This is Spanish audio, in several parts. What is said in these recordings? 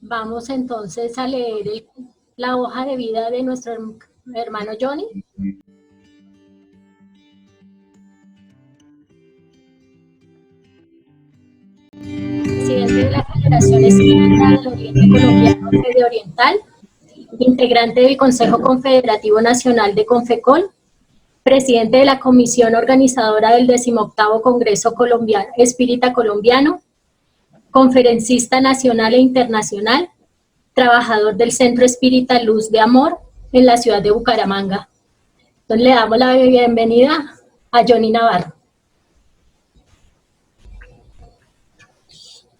Vamos entonces a leer la hoja de vida de nuestro hermano Johnny. Presidente de la Federación Espírita del Oriente Colombiano Fede Oriental, integrante del Consejo Confederativo Nacional de Confecol, presidente de la Comisión Organizadora del 18º Congreso Espírita Colombiano, conferencista nacional e internacional, trabajador del Centro Espírita Luz de Amor en la ciudad de Bucaramanga. Entonces le damos la bienvenida a Johnny Navarro.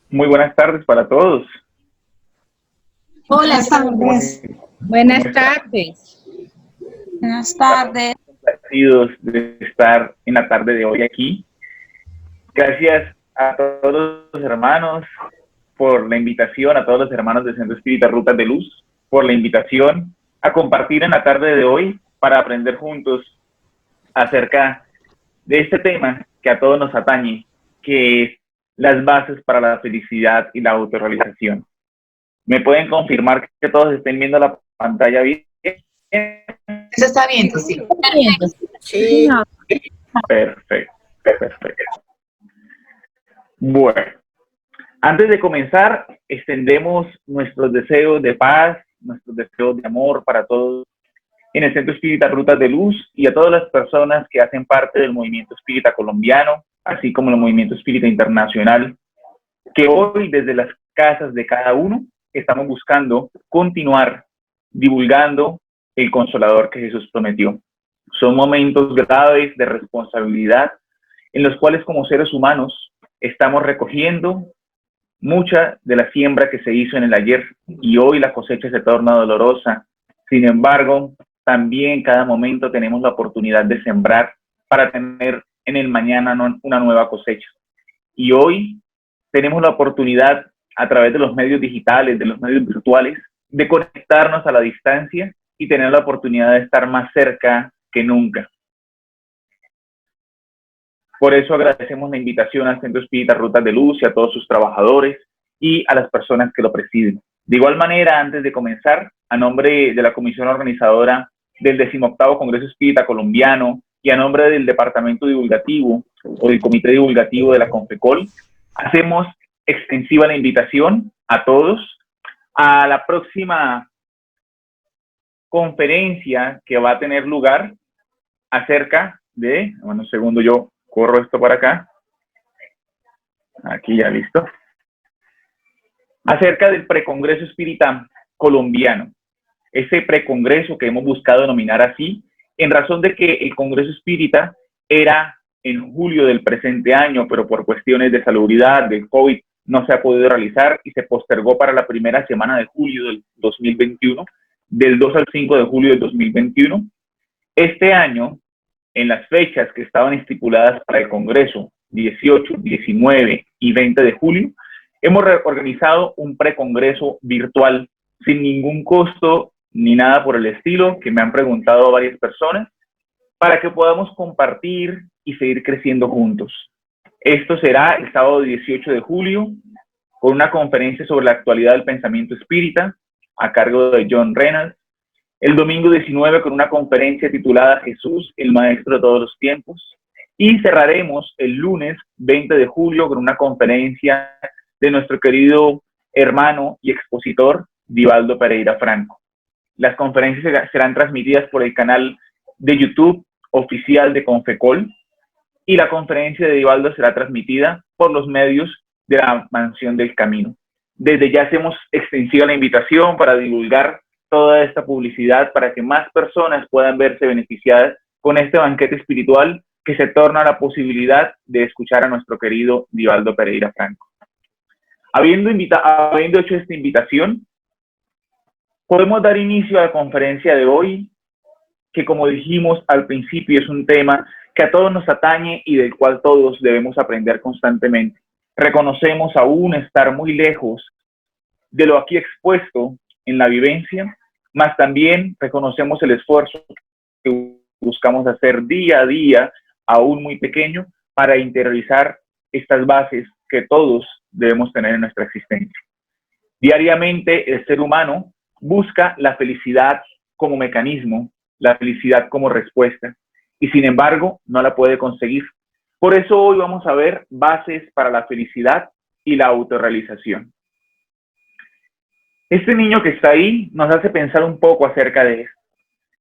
Muy buenas tardes para todos. Hola, tardes. Buenas tardes. Buenas tardes. Complacidos de estar en la tarde de hoy aquí. Gracias a todos los hermanos por la invitación, a todos los hermanos del Centro Espírita Rutas de Luz, por la invitación a compartir en la tarde de hoy para aprender juntos acerca de este tema que a todos nos atañe, que es las bases para la felicidad y la autorrealización. ¿Me pueden confirmar que todos estén viendo la pantalla bien? Se está viendo, sí. Sí. Perfecto, perfecto. Bueno, antes de comenzar, extendemos nuestros deseos de paz, nuestros deseos de amor para todos en el Centro Espírita Rutas de Luz y a todas las personas que hacen parte del movimiento espírita colombiano, así como el movimiento espírita internacional, que hoy desde las casas de cada uno estamos buscando continuar divulgando el consolador que Jesús prometió. Son momentos graves de responsabilidad en los cuales como seres humanos estamos recogiendo mucha de la siembra que se hizo en el ayer y hoy la cosecha se torna dolorosa. Sin embargo, también cada momento tenemos la oportunidad de sembrar para tener en el mañana una nueva cosecha. Y hoy tenemos la oportunidad a través de los medios digitales, de los medios virtuales, de conectarnos a la distancia y tener la oportunidad de estar más cerca que nunca. Por eso agradecemos la invitación al Centro Espírita Rutas de Luz y a todos sus trabajadores y a las personas que lo presiden. De igual manera, antes de comenzar, a nombre de la Comisión Organizadora del 18º Congreso Espírita Colombiano y a nombre del Departamento Divulgativo o del Comité Divulgativo de la Confecol, hacemos extensiva la invitación a todos a la próxima conferencia que va a tener lugar acerca de, bueno, un segundo, yo corro esto para acá, aquí ya listo, acerca del Precongreso Espírita Colombiano. Ese precongreso que hemos buscado denominar así, en razón de que el Congreso Espírita era en julio del presente año, pero por cuestiones de salubridad, del COVID, no se ha podido realizar y se postergó para la primera semana de julio del 2021, del 2 al 5 de julio del 2021. Este año, en las fechas que estaban estipuladas para el Congreso, 18, 19 y 20 de julio, hemos organizado un precongreso virtual sin ningún costo ni nada por el estilo, que me han preguntado varias personas, para que podamos compartir y seguir creciendo juntos. Esto será el sábado 18 de julio, con una conferencia sobre la actualidad del pensamiento espírita, a cargo de John Reynolds. El domingo 19 con una conferencia titulada Jesús, el Maestro de todos los tiempos. Y cerraremos el lunes 20 de julio con una conferencia de nuestro querido hermano y expositor, Divaldo Pereira Franco. Las conferencias serán transmitidas por el canal de YouTube oficial de Confecol y la conferencia de Divaldo será transmitida por los medios de la Mansión del Camino. Desde ya hacemos extensiva la invitación para divulgar toda esta publicidad para que más personas puedan verse beneficiadas con este banquete espiritual que se torna la posibilidad de escuchar a nuestro querido Divaldo Pereira Franco. Habiendo hecho esta invitación, Podemos dar inicio a la conferencia de hoy, que como dijimos al principio es un tema que a todos nos atañe y del cual todos debemos aprender constantemente. Reconocemos aún estar muy lejos de lo aquí expuesto en la vivencia, mas también reconocemos el esfuerzo que buscamos hacer día a día, aún muy pequeño, para interiorizar estas bases que todos debemos tener en nuestra existencia. Diariamente el ser humano busca la felicidad como mecanismo, la felicidad como respuesta, y sin embargo no la puede conseguir. Por eso hoy vamos a ver bases para la felicidad y la autorrealización. Este niño que está ahí nos hace pensar un poco acerca de esto.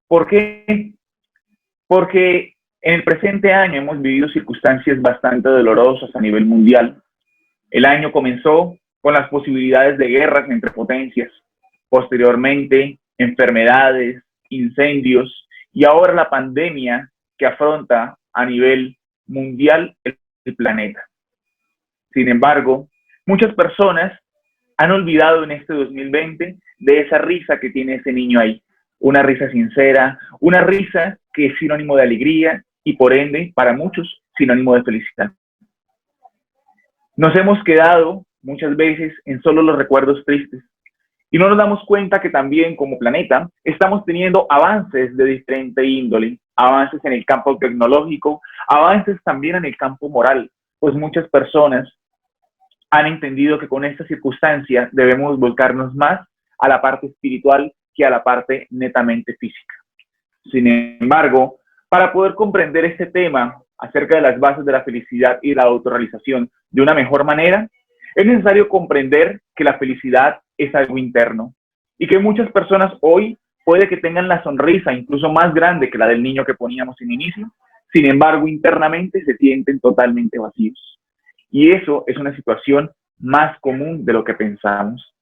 ¿Por qué? Porque en el presente año hemos vivido circunstancias bastante dolorosas a nivel mundial. El año comenzó con las posibilidades de guerras entre potencias, posteriormente enfermedades, incendios y ahora la pandemia que afronta a nivel mundial el planeta. Sin embargo, muchas personas han olvidado en este 2020 de esa risa que tiene ese niño ahí, una risa sincera, una risa que es sinónimo de alegría y por ende, para muchos, sinónimo de felicidad. Nos hemos quedado muchas veces en solo los recuerdos tristes y no nos damos cuenta que también como planeta estamos teniendo avances de diferente índole, avances en el campo tecnológico, avances también en el campo moral, pues muchas personas han entendido que con esta circunstancia debemos volcarnos más a la parte espiritual que a la parte netamente física. Sin embargo, para poder comprender este tema acerca de las bases de la felicidad y la autorrealización de una mejor manera, es necesario comprender que la felicidad es algo interno y que muchas personas hoy puede que tengan la sonrisa incluso más grande que la del niño que poníamos en inicio, sin embargo internamente se sienten totalmente vacíos. Y eso es una situación más común de lo que pensamos.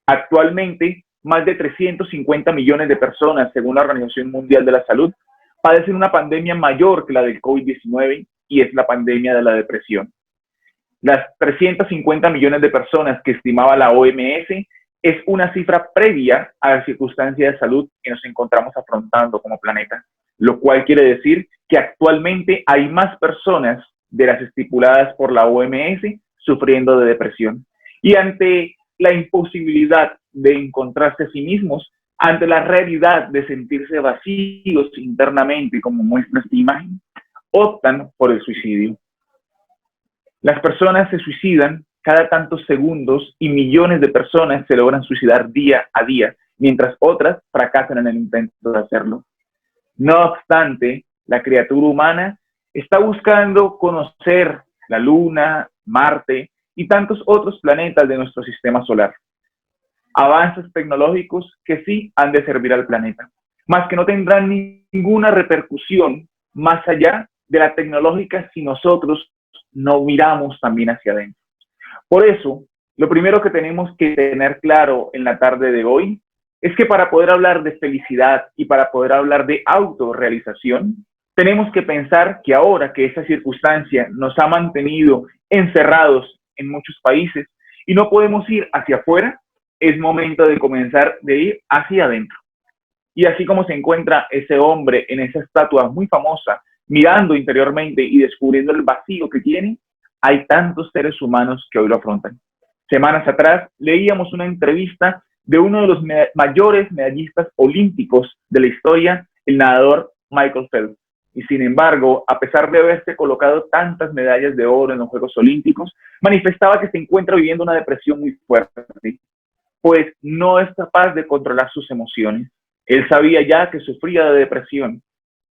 Actualmente, más de 350 millones de personas, según la Organización Mundial de la Salud, padecen una pandemia mayor que la del COVID-19 y es la pandemia de la depresión. Las 350 millones de personas que estimaba la OMS es una cifra previa a la circunstancia de salud que nos encontramos afrontando como planeta, lo cual quiere decir que actualmente hay más personas de las estipuladas por la OMS sufriendo de depresión. Y ante la imposibilidad de encontrarse a sí mismos, ante la realidad de sentirse vacíos internamente, como muestra esta imagen, optan por el suicidio. Las personas se suicidan cada tantos segundos y millones de personas se logran suicidar día a día, mientras otras fracasan en el intento de hacerlo. No obstante, la criatura humana está buscando conocer la Luna, Marte y tantos otros planetas de nuestro sistema solar. Avances tecnológicos que sí han de servir al planeta, mas que no tendrán ninguna repercusión más allá de la tecnológica si nosotros no miramos también hacia adentro. Por eso, lo primero que tenemos que tener claro en la tarde de hoy es que para poder hablar de felicidad y para poder hablar de autorrealización, tenemos que pensar que ahora que esa circunstancia nos ha mantenido encerrados en muchos países y no podemos ir hacia afuera, es momento de comenzar de ir hacia adentro. Y así como se encuentra ese hombre en esa estatua muy famosa, mirando interiormente y descubriendo el vacío que tiene, hay tantos seres humanos que hoy lo afrontan. Semanas atrás leíamos una entrevista de uno de los mayores medallistas olímpicos de la historia, el nadador Michael Phelps. Y sin embargo, a pesar de haberse colocado tantas medallas de oro en los Juegos Olímpicos, manifestaba que se encuentra viviendo una depresión muy fuerte, pues no es capaz de controlar sus emociones. Él sabía ya que sufría de depresión,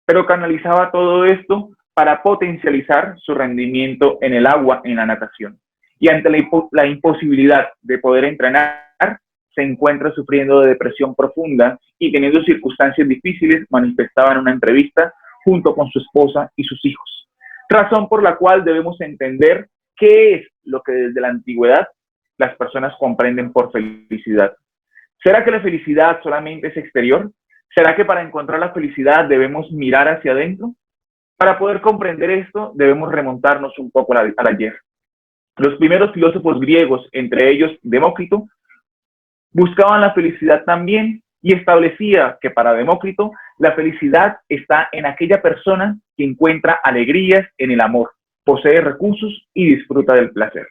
pero canalizaba todo esto para potencializar su rendimiento en el agua, en la natación. Y ante la imposibilidad de poder entrenar, se encuentra sufriendo de depresión profunda y teniendo circunstancias difíciles, manifestaba en una entrevista junto con su esposa y sus hijos. Razón por la cual debemos entender qué es lo que desde la antigüedad las personas comprenden por felicidad. ¿Será que la felicidad solamente es exterior? ¿Será que para encontrar la felicidad debemos mirar hacia adentro? Para poder comprender esto, debemos remontarnos un poco al ayer. Los primeros filósofos griegos, entre ellos Demócrito, buscaban la felicidad también y establecía que para Demócrito la felicidad está en aquella persona que encuentra alegrías en el amor, posee recursos y disfruta del placer.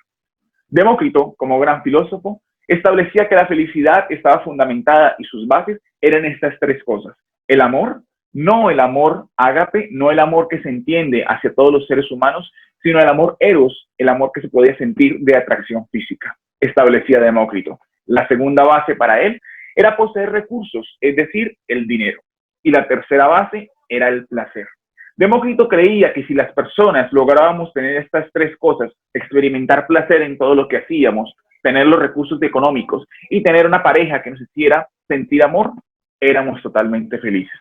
Demócrito, como gran filósofo, establecía que la felicidad estaba fundamentada y sus bases eran estas tres cosas: el amor, no el amor ágape, no el amor que se entiende hacia todos los seres humanos, sino el amor eros, el amor que se podía sentir de atracción física, establecía Demócrito. La segunda base para él era poseer recursos, es decir, el dinero. Y la tercera base era el placer. Demócrito creía que si las personas lográbamos tener estas tres cosas, experimentar placer en todo lo que hacíamos, tener los recursos económicos y tener una pareja que nos hiciera sentir amor, éramos totalmente felices.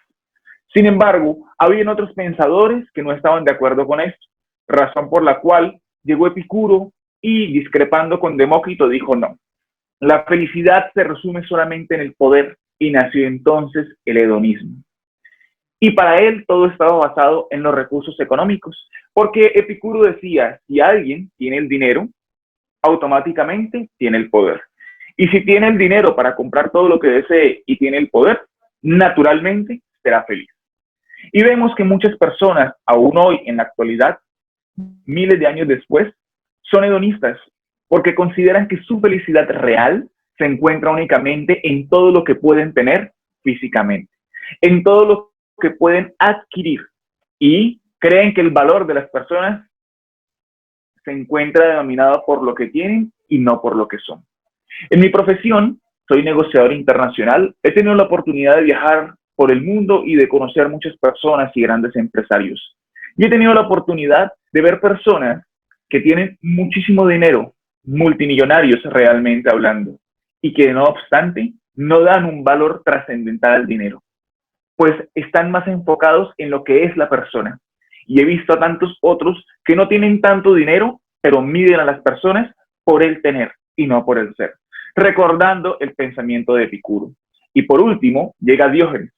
Sin embargo, habían otros pensadores que no estaban de acuerdo con esto, razón por la cual llegó Epicuro y, discrepando con Demócrito, dijo no. La felicidad se resume solamente en el poder y nació entonces el hedonismo. Y para él todo estaba basado en los recursos económicos, porque Epicuro decía, si alguien tiene el dinero, automáticamente tiene el poder. Y si tiene el dinero para comprar todo lo que desee y tiene el poder, naturalmente será feliz. Y vemos que muchas personas, aún hoy en la actualidad, miles de años después, son hedonistas, porque consideran que su felicidad real se encuentra únicamente en todo lo que pueden tener físicamente, en todo lo que pueden adquirir, y creen que el valor de las personas se encuentra denominado por lo que tienen y no por lo que son. En mi profesión, soy negociador internacional, he tenido la oportunidad de viajar por el mundo y de conocer muchas personas y grandes empresarios. Y he tenido la oportunidad de ver personas que tienen muchísimo dinero, multimillonarios realmente hablando, y que no obstante no dan un valor trascendental al dinero, pues están más enfocados en lo que es la persona. Y he visto a tantos otros que no tienen tanto dinero, pero miden a las personas por el tener y no por el ser, recordando el pensamiento de Epicuro. Y por último, llega Diógenes.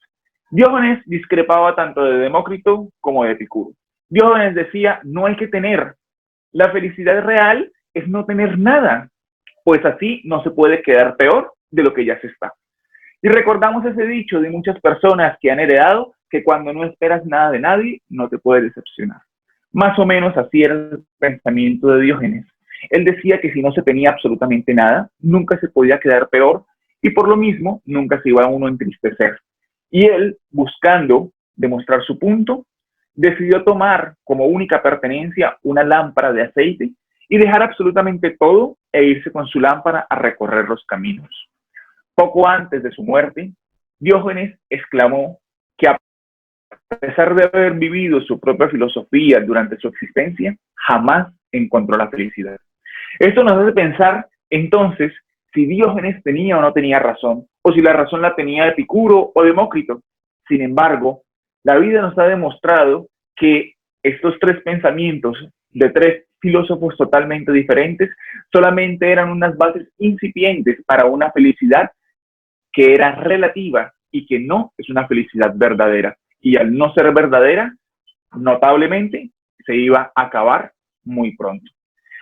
Diógenes discrepaba tanto de Demócrito como de Epicuro. Diógenes decía, no hay que tener. La felicidad real es no tener nada, pues así no se puede quedar peor de lo que ya se está. Y recordamos ese dicho de muchas personas que han heredado que cuando no esperas nada de nadie, no te puedes decepcionar. Más o menos así era el pensamiento de Diógenes. Él decía que si no se tenía absolutamente nada, nunca se podía quedar peor y por lo mismo nunca se iba a uno a entristecer. Y él, buscando demostrar su punto, decidió tomar como única pertenencia una lámpara de aceite y dejar absolutamente todo e irse con su lámpara a recorrer los caminos. Poco antes de su muerte, Diógenes exclamó que a pesar de haber vivido su propia filosofía durante su existencia, jamás encontró la felicidad. Esto nos hace pensar, entonces, si Diógenes tenía o no tenía razón, o si la razón la tenía Epicuro o Demócrito. Sin embargo, la vida nos ha demostrado que estos tres pensamientos de tres filósofos totalmente diferentes solamente eran unas bases incipientes para una felicidad que era relativa y que no es una felicidad verdadera. Y al no ser verdadera, notablemente se iba a acabar muy pronto.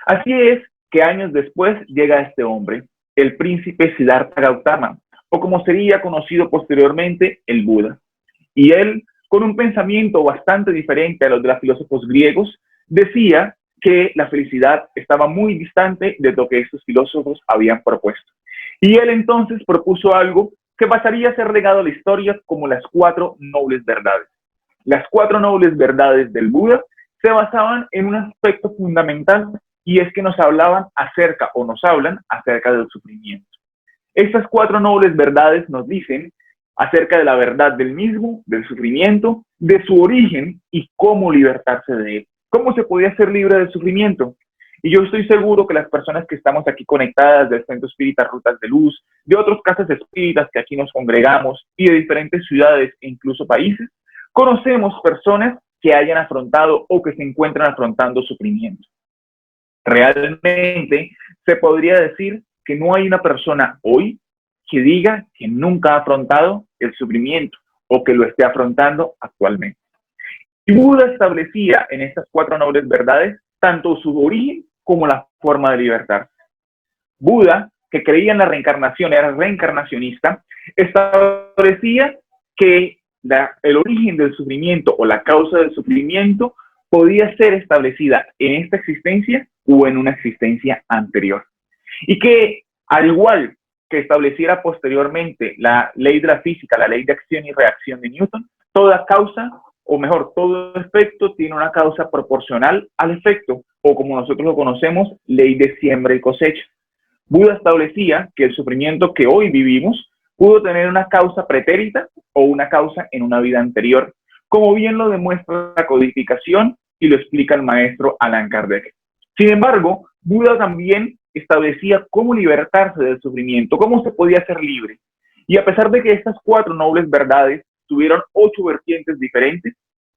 Así es que años después llega este hombre, el príncipe Siddhartha Gautama, o como sería conocido posteriormente, el Buda. Y él, con un pensamiento bastante diferente a los de los filósofos griegos, decía que la felicidad estaba muy distante de lo que estos filósofos habían propuesto. Y él entonces propuso algo que pasaría a ser legado a la historia como las 4 nobles verdades. Las 4 nobles verdades del Buda se basaban en un aspecto fundamental, y es que nos hablaban acerca, o nos hablan acerca del sufrimiento. Estas 4 nobles verdades nos dicen acerca de la verdad del mismo, del sufrimiento, de su origen y cómo libertarse de él. ¿Cómo se podía ser libre del sufrimiento? Y yo estoy seguro que las personas que estamos aquí conectadas del Centro Espírita Rutas de Luz, de otros casas espíritas que aquí nos congregamos y de diferentes ciudades e incluso países, conocemos personas que hayan afrontado o que se encuentran afrontando sufrimiento. Realmente se podría decir que no hay una persona hoy que diga que nunca ha afrontado el sufrimiento o que lo esté afrontando actualmente. Y Buda establecía en estas 4 nobles verdades tanto su origen como la forma de libertarse. Buda que creía en la reencarnación, era reencarnacionista, establecía que el origen del sufrimiento o la causa del sufrimiento podía ser establecida en esta existencia o en una existencia anterior. Y que, al igual que estableciera posteriormente la ley de la física, la ley de acción y reacción de Newton, toda causa, o mejor, todo efecto tiene una causa proporcional al efecto, o como nosotros lo conocemos, ley de siembra y cosecha. Buda establecía que el sufrimiento que hoy vivimos pudo tener una causa pretérita o una causa en una vida anterior, como bien lo demuestra la codificación y lo explica el maestro Allan Kardec. Sin embargo, Buda también establecía cómo libertarse del sufrimiento, cómo se podía ser libre. Y a pesar de que estas 4 nobles verdades tuvieron 8 vertientes diferentes,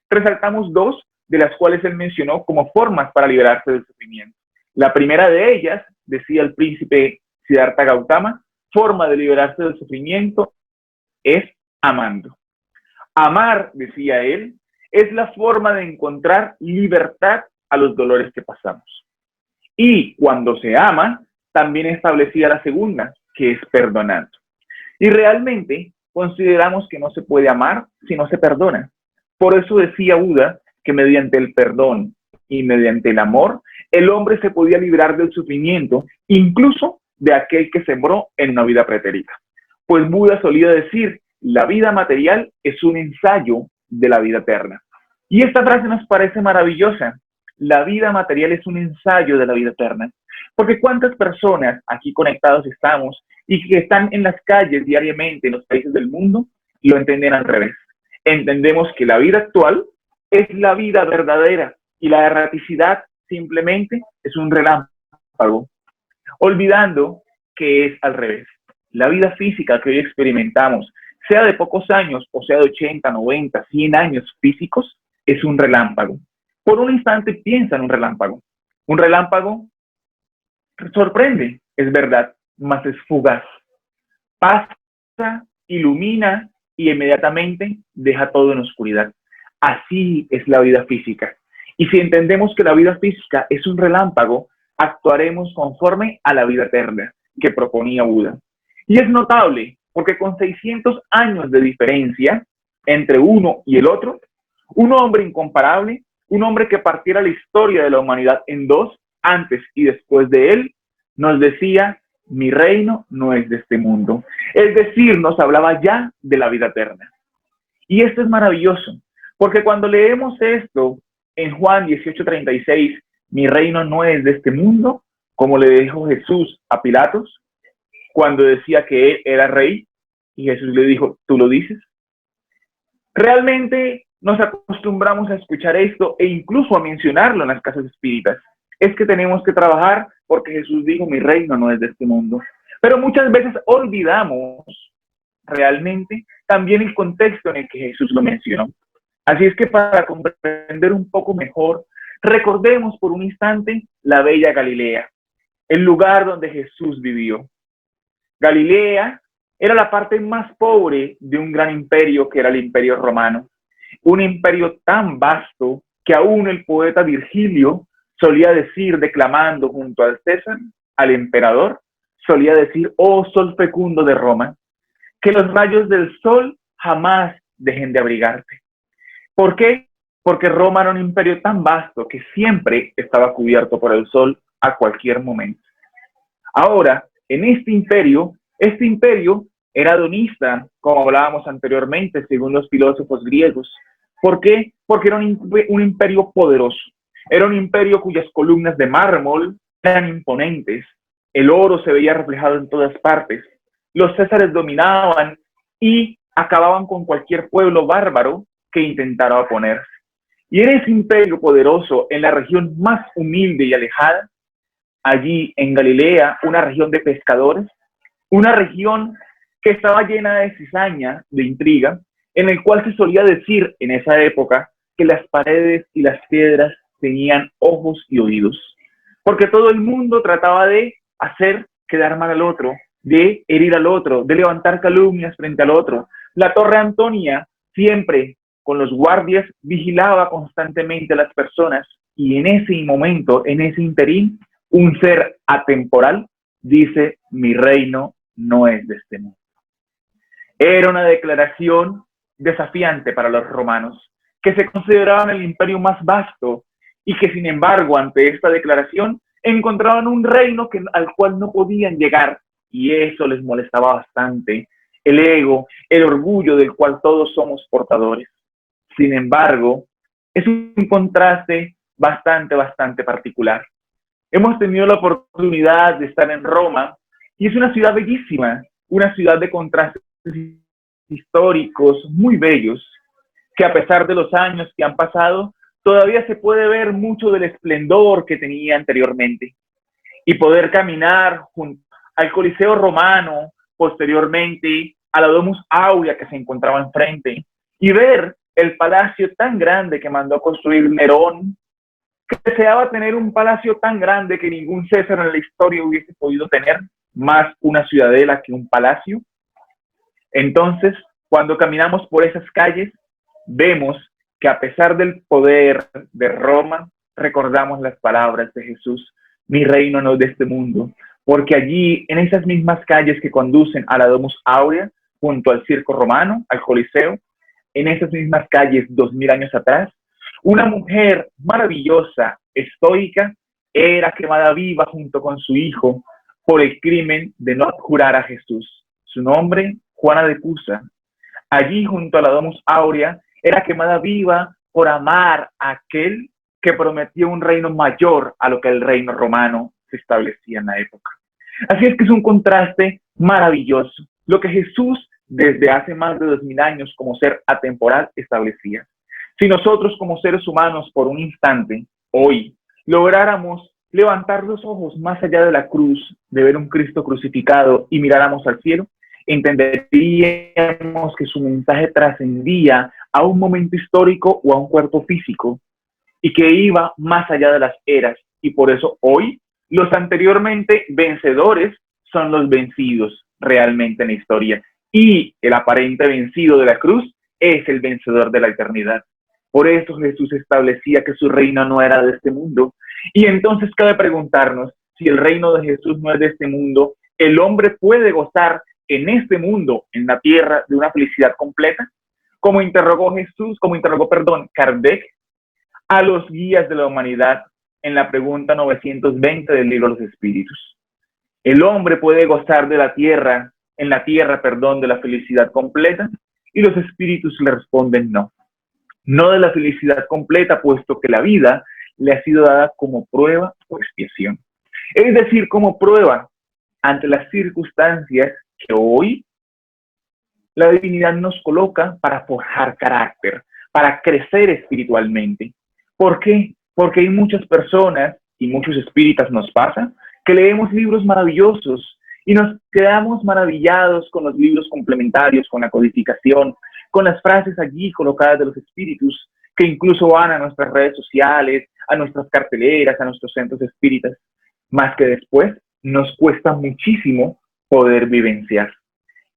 resaltamos 2 de las cuales él mencionó como formas para liberarse del sufrimiento. La primera de ellas, decía el príncipe Siddhartha Gautama, forma de liberarse del sufrimiento es amando. Amar, decía él, es la forma de encontrar libertad a los dolores que pasamos. Y cuando se ama, también establecía la segunda, que es perdonando. Y realmente consideramos que no se puede amar si no se perdona. Por eso decía Buda que mediante el perdón y mediante el amor, el hombre se podía librar del sufrimiento, incluso de aquel que sembró en una vida pretérita. Pues Buda solía decir, la vida material es un ensayo de la vida eterna. Y esta frase nos parece maravillosa. La vida material es un ensayo de la vida eterna. Porque cuántas personas aquí conectados estamos y que están en las calles diariamente en los países del mundo lo entienden al revés. Entendemos que la vida actual es la vida verdadera y la erraticidad simplemente es un relámpago, olvidando que es al revés. La vida física que hoy experimentamos, sea de pocos años o sea de 80, 90, 100 años físicos, es un relámpago. Por un instante piensa en un relámpago. Un relámpago sorprende, es verdad, mas es fugaz. Pasa, ilumina y inmediatamente deja todo en oscuridad. Así es la vida física. Y si entendemos que la vida física es un relámpago, actuaremos conforme a la vida eterna que proponía Buda. Y es notable porque con 600 años de diferencia entre uno y el otro, un hombre incomparable, un hombre que partiera la historia de la humanidad en 2, antes y después de él, nos decía, mi reino no es de este mundo. Es decir, nos hablaba ya de la vida eterna. Y esto es maravilloso, porque cuando leemos esto en Juan 18:36, mi reino no es de este mundo, como le dijo Jesús a Pilatos, cuando decía que él era rey, y Jesús le dijo, ¿tú lo dices? Realmente nos acostumbramos a escuchar esto e incluso a mencionarlo en las casas espíritas. Es que tenemos que trabajar porque Jesús dijo, mi reino no es de este mundo. Pero muchas veces olvidamos realmente también el contexto en el que Jesús lo mencionó. Así es que para comprender un poco mejor, recordemos por un instante la bella Galilea, el lugar donde Jesús vivió. Galilea era la parte más pobre de un gran imperio que era el Imperio Romano. Un imperio tan vasto que aún el poeta Virgilio solía decir, declamando junto al César, al emperador, solía decir, oh sol fecundo de Roma, que los rayos del sol jamás dejen de abrigarte. ¿Por qué? Porque Roma era un imperio tan vasto que siempre estaba cubierto por el sol a cualquier momento. Ahora, en este imperio era hedonista, como hablábamos anteriormente, según los filósofos griegos. ¿Por qué? Porque era un imperio poderoso. Era un imperio cuyas columnas de mármol eran imponentes. El oro se veía reflejado en todas partes. Los césares dominaban y acababan con cualquier pueblo bárbaro que intentara oponerse. Y en ese imperio poderoso, en la región más humilde y alejada, allí en Galilea, una región de pescadores, una región que estaba llena de cizaña, de intriga, en el cual se solía decir en esa época que las paredes y las piedras tenían ojos y oídos, porque todo el mundo trataba de hacer quedar mal al otro, de herir al otro, de levantar calumnias frente al otro. La Torre Antonia siempre con los guardias vigilaba constantemente a las personas y en ese momento, en ese interín, un ser atemporal dice, mi reino no es de este mundo. Era una declaración desafiante para los romanos, que se consideraban el imperio más vasto y que, sin embargo, ante esta declaración, encontraban un reino al cual no podían llegar, y eso les molestaba bastante, el ego, el orgullo del cual todos somos portadores. Sin embargo, es un contraste bastante particular. Hemos tenido la oportunidad de estar en Roma, y es una ciudad bellísima, una ciudad de contrastes históricos muy bellos, que a pesar de los años que han pasado, todavía se puede ver mucho del esplendor que tenía anteriormente. Y poder caminar junto al Coliseo Romano, posteriormente a la Domus Aurea que se encontraba enfrente, y ver el palacio tan grande que mandó construir Nerón, que deseaba tener un palacio tan grande que ningún César en la historia hubiese podido tener, más una ciudadela que un palacio. Entonces, cuando caminamos por esas calles, vemos que a pesar del poder de Roma, recordamos las palabras de Jesús, mi reino no es de este mundo, porque allí, en esas mismas calles que conducen a la Domus Aurea, junto al Circo Romano, al Coliseo, en esas mismas calles 2000 años atrás, una mujer maravillosa, estoica, era quemada viva junto con su hijo por el crimen de no jurar a Jesús. Su nombre, Juana de Cusa. Allí, junto a la Domus Aurea, era quemada viva por amar a aquel que prometía un reino mayor a lo que el reino romano se establecía en la época. Así es que es un contraste maravilloso, lo que Jesús desde hace más de 2000 años como ser atemporal establecía. Si nosotros como seres humanos por un instante, hoy, lográramos levantar los ojos más allá de la cruz, de ver un Cristo crucificado y miráramos al cielo, entenderíamos que su mensaje trascendía a un momento histórico o a un cuerpo físico y que iba más allá de las eras. Y por eso hoy los anteriormente vencedores son los vencidos realmente en la historia. Y el aparente vencido de la cruz es el vencedor de la eternidad. Por eso Jesús establecía que su reino no era de este mundo. Y entonces cabe preguntarnos, si el reino de Jesús no es de este mundo, ¿el hombre puede gozar en este mundo, en la tierra, de una felicidad completa? Como interrogó Kardec a los guías de la humanidad en la pregunta 920 del libro de los Espíritus. ¿El hombre puede gozar de la tierra, de la felicidad completa? Y los espíritus le responden no. No de la felicidad completa, puesto que la vida le ha sido dada como prueba o expiación. Es decir, como prueba ante las circunstancias que hoy la divinidad nos coloca para forjar carácter, para crecer espiritualmente. ¿Por qué? Porque hay muchas personas, y muchos espíritas nos pasa, que leemos libros maravillosos y nos quedamos maravillados con los libros complementarios, con la codificación, con las frases allí colocadas de los espíritus, que incluso van a nuestras redes sociales, a nuestras carteleras, a nuestros centros espíritas, más que después nos cuesta muchísimo poder vivenciar.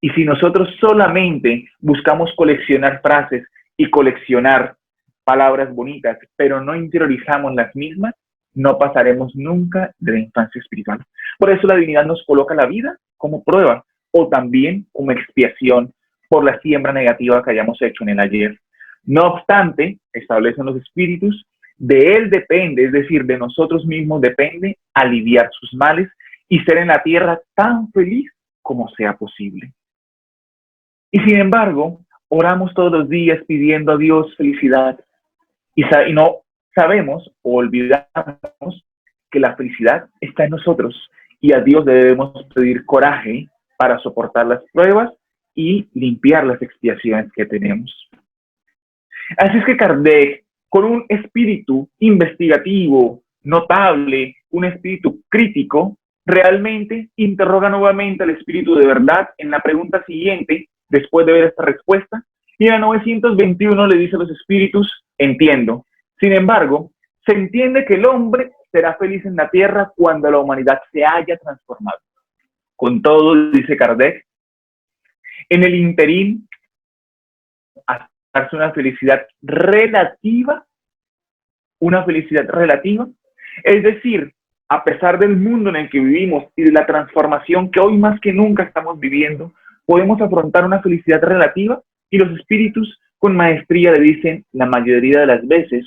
Y si nosotros solamente buscamos coleccionar frases y coleccionar palabras bonitas, pero no interiorizamos las mismas, no pasaremos nunca de la infancia espiritual. Por eso la divinidad nos coloca la vida como prueba o también como expiación por la siembra negativa que hayamos hecho en el ayer. No obstante, establecen los espíritus, de él depende, es decir, de nosotros mismos depende aliviar sus males y ser en la tierra tan feliz como sea posible. Y sin embargo, oramos todos los días pidiendo a Dios felicidad y no sabemos o olvidamos que la felicidad está en nosotros y a Dios debemos pedir coraje para soportar las pruebas y limpiar las expiaciones que tenemos. Así es que Kardec, con un espíritu investigativo, notable, un espíritu crítico, realmente interroga nuevamente al espíritu de verdad en la pregunta siguiente, después de ver esta respuesta, y en la 921 le dice a los espíritus, entiendo. Sin embargo, se entiende que el hombre será feliz en la tierra cuando la humanidad se haya transformado. Con todo, dice Kardec, en el interín, hace una felicidad relativa, es decir, a pesar del mundo en el que vivimos y de la transformación que hoy más que nunca estamos viviendo, podemos afrontar una felicidad relativa y los espíritus con maestría le dicen la mayoría de las veces,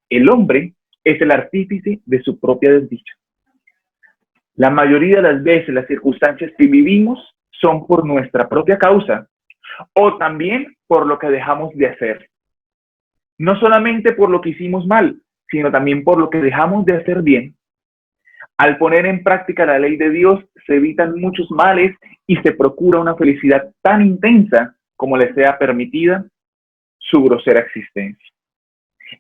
el hombre es el artífice de su propia desdicha. La mayoría de las veces las circunstancias que vivimos son por nuestra propia causa o también por lo que dejamos de hacer. No solamente por lo que hicimos mal, sino también por lo que dejamos de hacer bien. Al poner en práctica la ley de Dios, se evitan muchos males y se procura una felicidad tan intensa como le sea permitida su grosera existencia.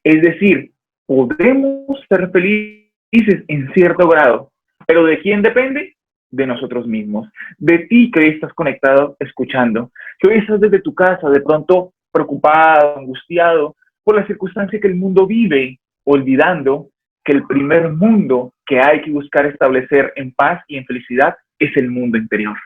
Es decir, podemos ser felices en cierto grado, pero ¿de quién depende? De nosotros mismos. De ti que estás conectado, escuchando, que hoy estás desde tu casa, de pronto preocupado, angustiado por la circunstancia que el mundo vive, olvidando que el primer mundo que hay que buscar establecer en paz y en felicidad es el mundo interior.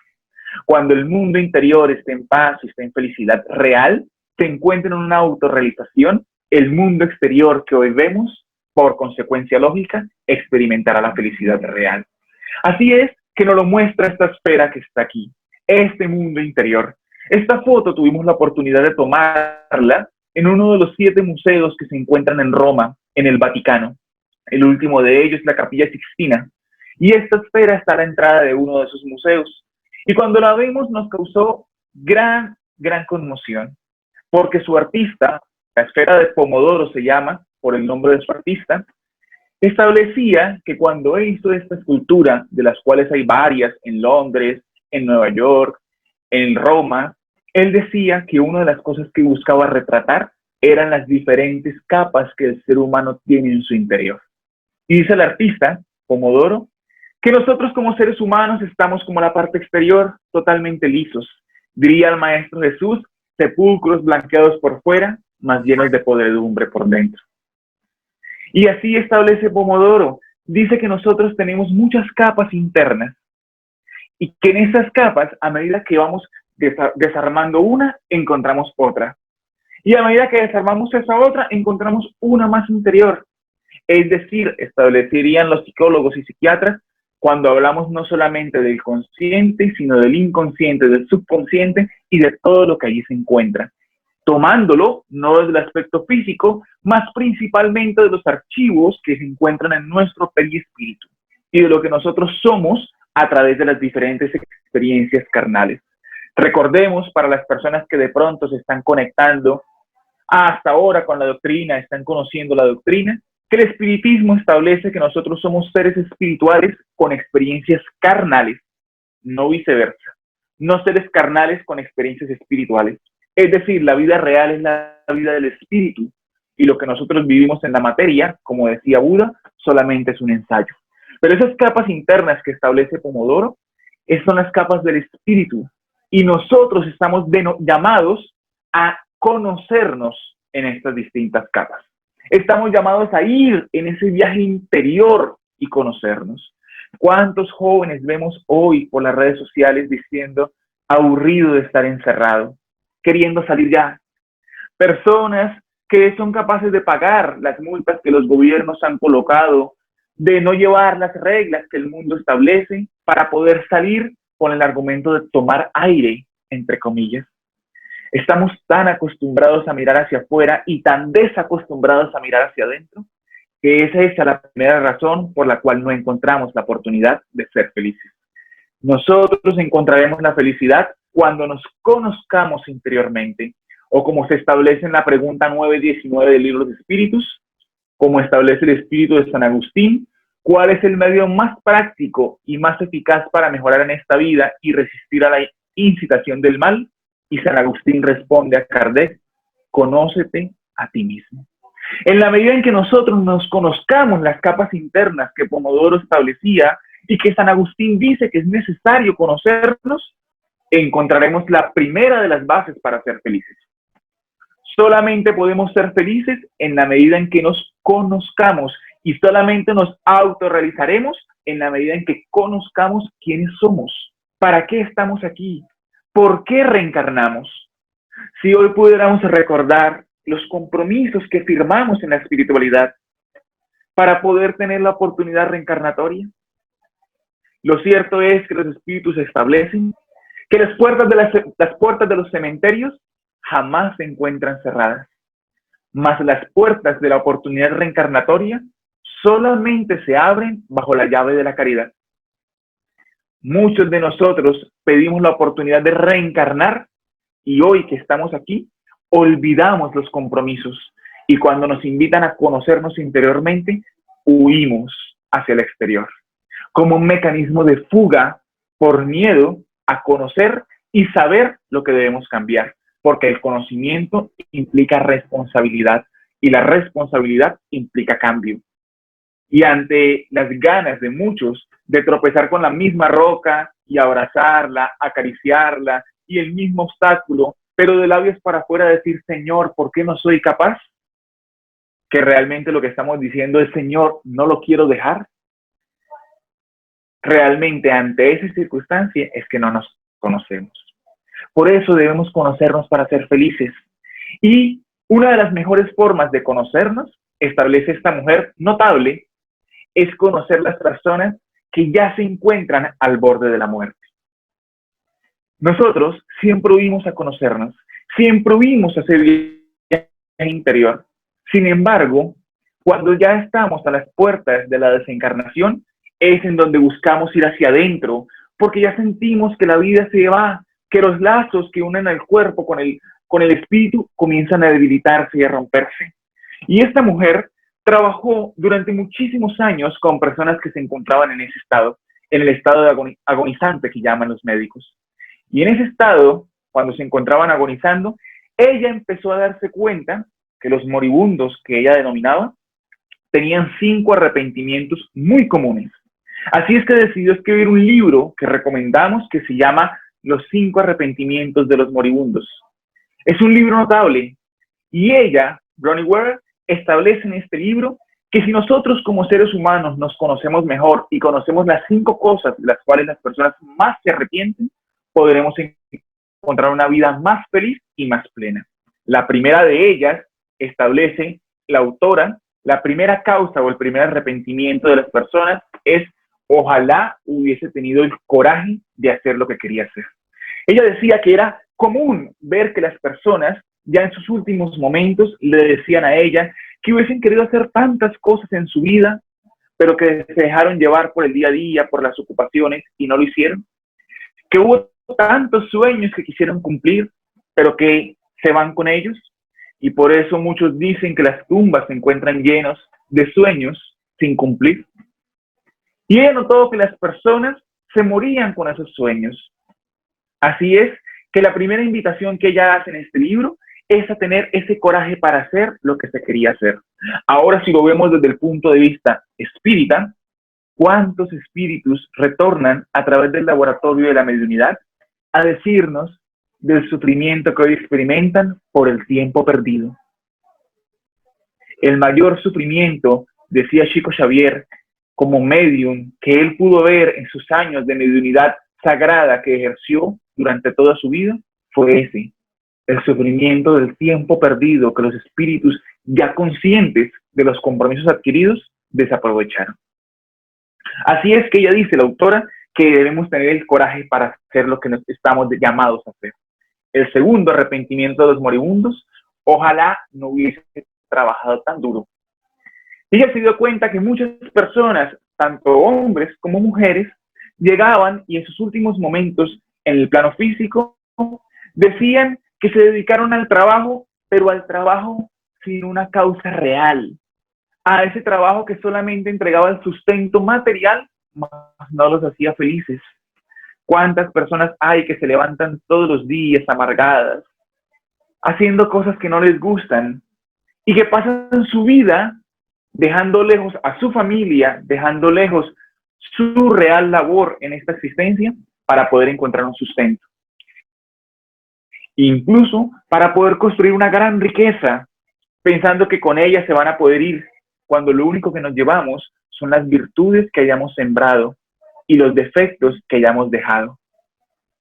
Cuando el mundo interior esté en paz y esté en felicidad real, se encuentra en una autorrealización, el mundo exterior que hoy vemos, por consecuencia lógica, experimentará la felicidad real. Así es que nos lo muestra esta esfera que está aquí, este mundo interior. Esta foto tuvimos la oportunidad de tomarla en uno de los 7 museos que se encuentran en Roma, en el Vaticano. El último de ellos es la Capilla Sixtina. Y esta esfera está a la entrada de uno de esos museos. Y cuando la vimos nos causó gran conmoción, porque su artista, la esfera de Pomodoro se llama, por el nombre de su artista, establecía que cuando hizo esta escultura, de las cuales hay varias en Londres, en Nueva York, en Roma, él decía que una de las cosas que buscaba retratar eran las diferentes capas que el ser humano tiene en su interior. Y dice el artista, Pomodoro, que nosotros como seres humanos estamos como la parte exterior, totalmente lisos. Diría el Maestro Jesús, sepulcros blanqueados por fuera, más llenos de podredumbre por dentro. Y así establece Pomodoro. Dice que nosotros tenemos muchas capas internas y que en esas capas, a medida que vamos desarmando una, encontramos otra. Y a medida que desarmamos esa otra, encontramos una más interior. Es decir, establecerían los psicólogos y psiquiatras cuando hablamos no solamente del consciente, sino del inconsciente, del subconsciente y de todo lo que allí se encuentra. Tomándolo, no desde el aspecto físico, más principalmente de los archivos que se encuentran en nuestro perispíritu y de lo que nosotros somos a través de las diferentes experiencias carnales. Recordemos, para las personas que de pronto se están conectando hasta ahora con la doctrina, están conociendo la doctrina, que el espiritismo establece que nosotros somos seres espirituales con experiencias carnales, no viceversa, no seres carnales con experiencias espirituales. Es decir, la vida real es la vida del espíritu y lo que nosotros vivimos en la materia, como decía Buda, solamente es un ensayo. Pero esas capas internas que establece Pomodoro, son las capas del espíritu y nosotros estamos llamados a conocernos en estas distintas capas. Estamos llamados a ir en ese viaje interior y conocernos. ¿Cuántos jóvenes vemos hoy por las redes sociales diciendo aburrido de estar encerrado, queriendo salir ya? Personas que son capaces de pagar las multas que los gobiernos han colocado, de no llevar las reglas que el mundo establece para poder salir con el argumento de tomar aire, entre comillas. Estamos tan acostumbrados a mirar hacia afuera y tan desacostumbrados a mirar hacia adentro, que esa es la primera razón por la cual no encontramos la oportunidad de ser felices. Nosotros encontraremos la felicidad cuando nos conozcamos interiormente, o como se establece en la pregunta 919 del libro de Espíritus, como establece el espíritu de San Agustín, ¿cuál es el medio más práctico y más eficaz para mejorar en esta vida y resistir a la incitación del mal? Y San Agustín responde a Kardec, conócete a ti mismo. En la medida en que nosotros nos conozcamos las capas internas que Pomodoro establecía y que San Agustín dice que es necesario conocernos, encontraremos la primera de las bases para ser felices. Solamente podemos ser felices en la medida en que nos conozcamos y solamente nos autorrealizaremos en la medida en que conozcamos quiénes somos, para qué estamos aquí, por qué reencarnamos. Si hoy pudiéramos recordar los compromisos que firmamos en la espiritualidad para poder tener la oportunidad reencarnatoria, Lo cierto es que los espíritus establecen que las puertas de los cementerios jamás se encuentran cerradas, mas las puertas de la oportunidad reencarnatoria solamente se abren bajo la llave de la caridad. Muchos de nosotros pedimos la oportunidad de reencarnar y hoy que estamos aquí, olvidamos los compromisos y cuando nos invitan a conocernos interiormente, huimos hacia el exterior, como un mecanismo de fuga por miedo a conocer y saber lo que debemos cambiar, porque el conocimiento implica responsabilidad y la responsabilidad implica cambio. Y ante las ganas de muchos de tropezar con la misma roca y abrazarla, acariciarla y el mismo obstáculo, pero de labios para afuera decir, Señor, ¿por qué no soy capaz? Que realmente lo que estamos diciendo es, Señor, no lo quiero dejar. Realmente ante esa circunstancia es que no nos conocemos. Por eso debemos conocernos para ser felices. Y una de las mejores formas de conocernos, establece esta mujer notable, es conocer las personas que ya se encuentran al borde de la muerte. Nosotros siempre huimos a conocernos, siempre huimos a ese viaje interior. Sin embargo, cuando ya estamos a las puertas de la desencarnación, es en donde buscamos ir hacia adentro, porque ya sentimos que la vida se va, que los lazos que unen al cuerpo con el espíritu comienzan a debilitarse y a romperse. Y esta mujer trabajó durante muchísimos años con personas que se encontraban en ese estado, en el estado de agonizante que llaman los médicos. Y en ese estado, cuando se encontraban agonizando, ella empezó a darse cuenta que los moribundos que ella denominaba tenían 5 arrepentimientos muy comunes. Así es que decidió escribir un libro que recomendamos que se llama Los 5 arrepentimientos de los moribundos. Es un libro notable y ella, Bronnie Ware, establece en este libro que si nosotros como seres humanos nos conocemos mejor y conocemos las 5 cosas de las cuales las personas más se arrepienten, podremos encontrar una vida más feliz y más plena. La primera de ellas establece la autora, la primera causa o el primer arrepentimiento de las personas es ojalá hubiese tenido el coraje de hacer lo que quería hacer. Ella decía que era común ver que las personas ya en sus últimos momentos le decían a ella que hubiesen querido hacer tantas cosas en su vida, pero que se dejaron llevar por el día a día, por las ocupaciones y no lo hicieron. Que hubo tantos sueños que quisieron cumplir, pero que se van con ellos. Y por eso muchos dicen que las tumbas se encuentran llenos de sueños sin cumplir. Y ella notó que las personas se morían con esos sueños. Así es que la primera invitación que ella hace en este libro es a tener ese coraje para hacer lo que se quería hacer. Ahora, si lo vemos desde el punto de vista espírita, ¿cuántos espíritus retornan a través del laboratorio de la mediunidad a decirnos del sufrimiento que hoy experimentan por el tiempo perdido? El mayor sufrimiento, decía Chico Xavier, como medium, que él pudo ver en sus años de mediunidad sagrada que ejerció durante toda su vida, fue ese, el sufrimiento del tiempo perdido que los espíritus ya conscientes de los compromisos adquiridos desaprovecharon. Así es que ella dice, la autora, que debemos tener el coraje para hacer lo que nos estamos llamados a hacer. El segundo arrepentimiento de los moribundos, ojalá no hubiese trabajado tan duro. Ella se dio cuenta que muchas personas, tanto hombres como mujeres, llegaban y en sus últimos momentos en el plano físico decían que se dedicaron al trabajo, pero al trabajo sin una causa real, a ese trabajo que solamente entregaba el sustento material, mas no los hacía felices. ¿Cuántas personas hay que se levantan todos los días amargadas, haciendo cosas que no les gustan y que pasan su vida dejando lejos a su familia, dejando lejos su real labor en esta existencia para poder encontrar un sustento? Incluso para poder construir una gran riqueza, pensando que con ella se van a poder ir, cuando lo único que nos llevamos son las virtudes que hayamos sembrado y los defectos que hayamos dejado.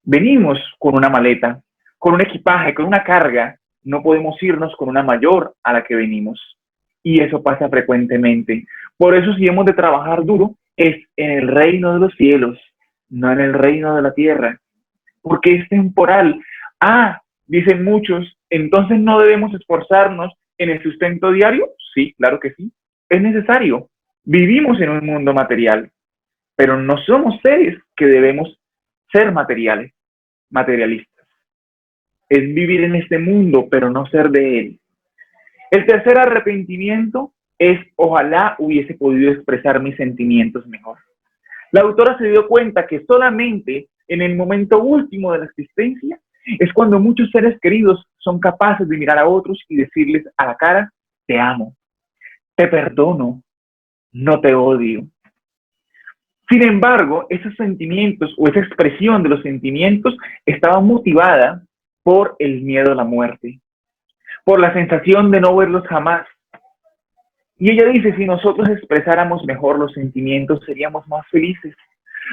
Venimos con una maleta, con un equipaje, con una carga, no podemos irnos con una mayor a la que venimos. Y eso pasa frecuentemente. Por eso si hemos de trabajar duro, es en el reino de los cielos, no en el reino de la tierra, porque es temporal. Ah, dicen muchos, entonces no debemos esforzarnos en el sustento diario. Sí, claro que sí, es necesario. Vivimos en un mundo material, pero no somos seres que debemos ser materialistas. Es vivir en este mundo, pero no ser de él. El tercer arrepentimiento es: ojalá hubiese podido expresar mis sentimientos mejor. La autora se dio cuenta que solamente en el momento último de la existencia es cuando muchos seres queridos son capaces de mirar a otros y decirles a la cara: te amo, te perdono, no te odio. Sin embargo, esos sentimientos o esa expresión de los sentimientos estaba motivada por el miedo a la muerte, por la sensación de no verlos jamás. Y ella dice: si nosotros expresáramos mejor los sentimientos, seríamos más felices,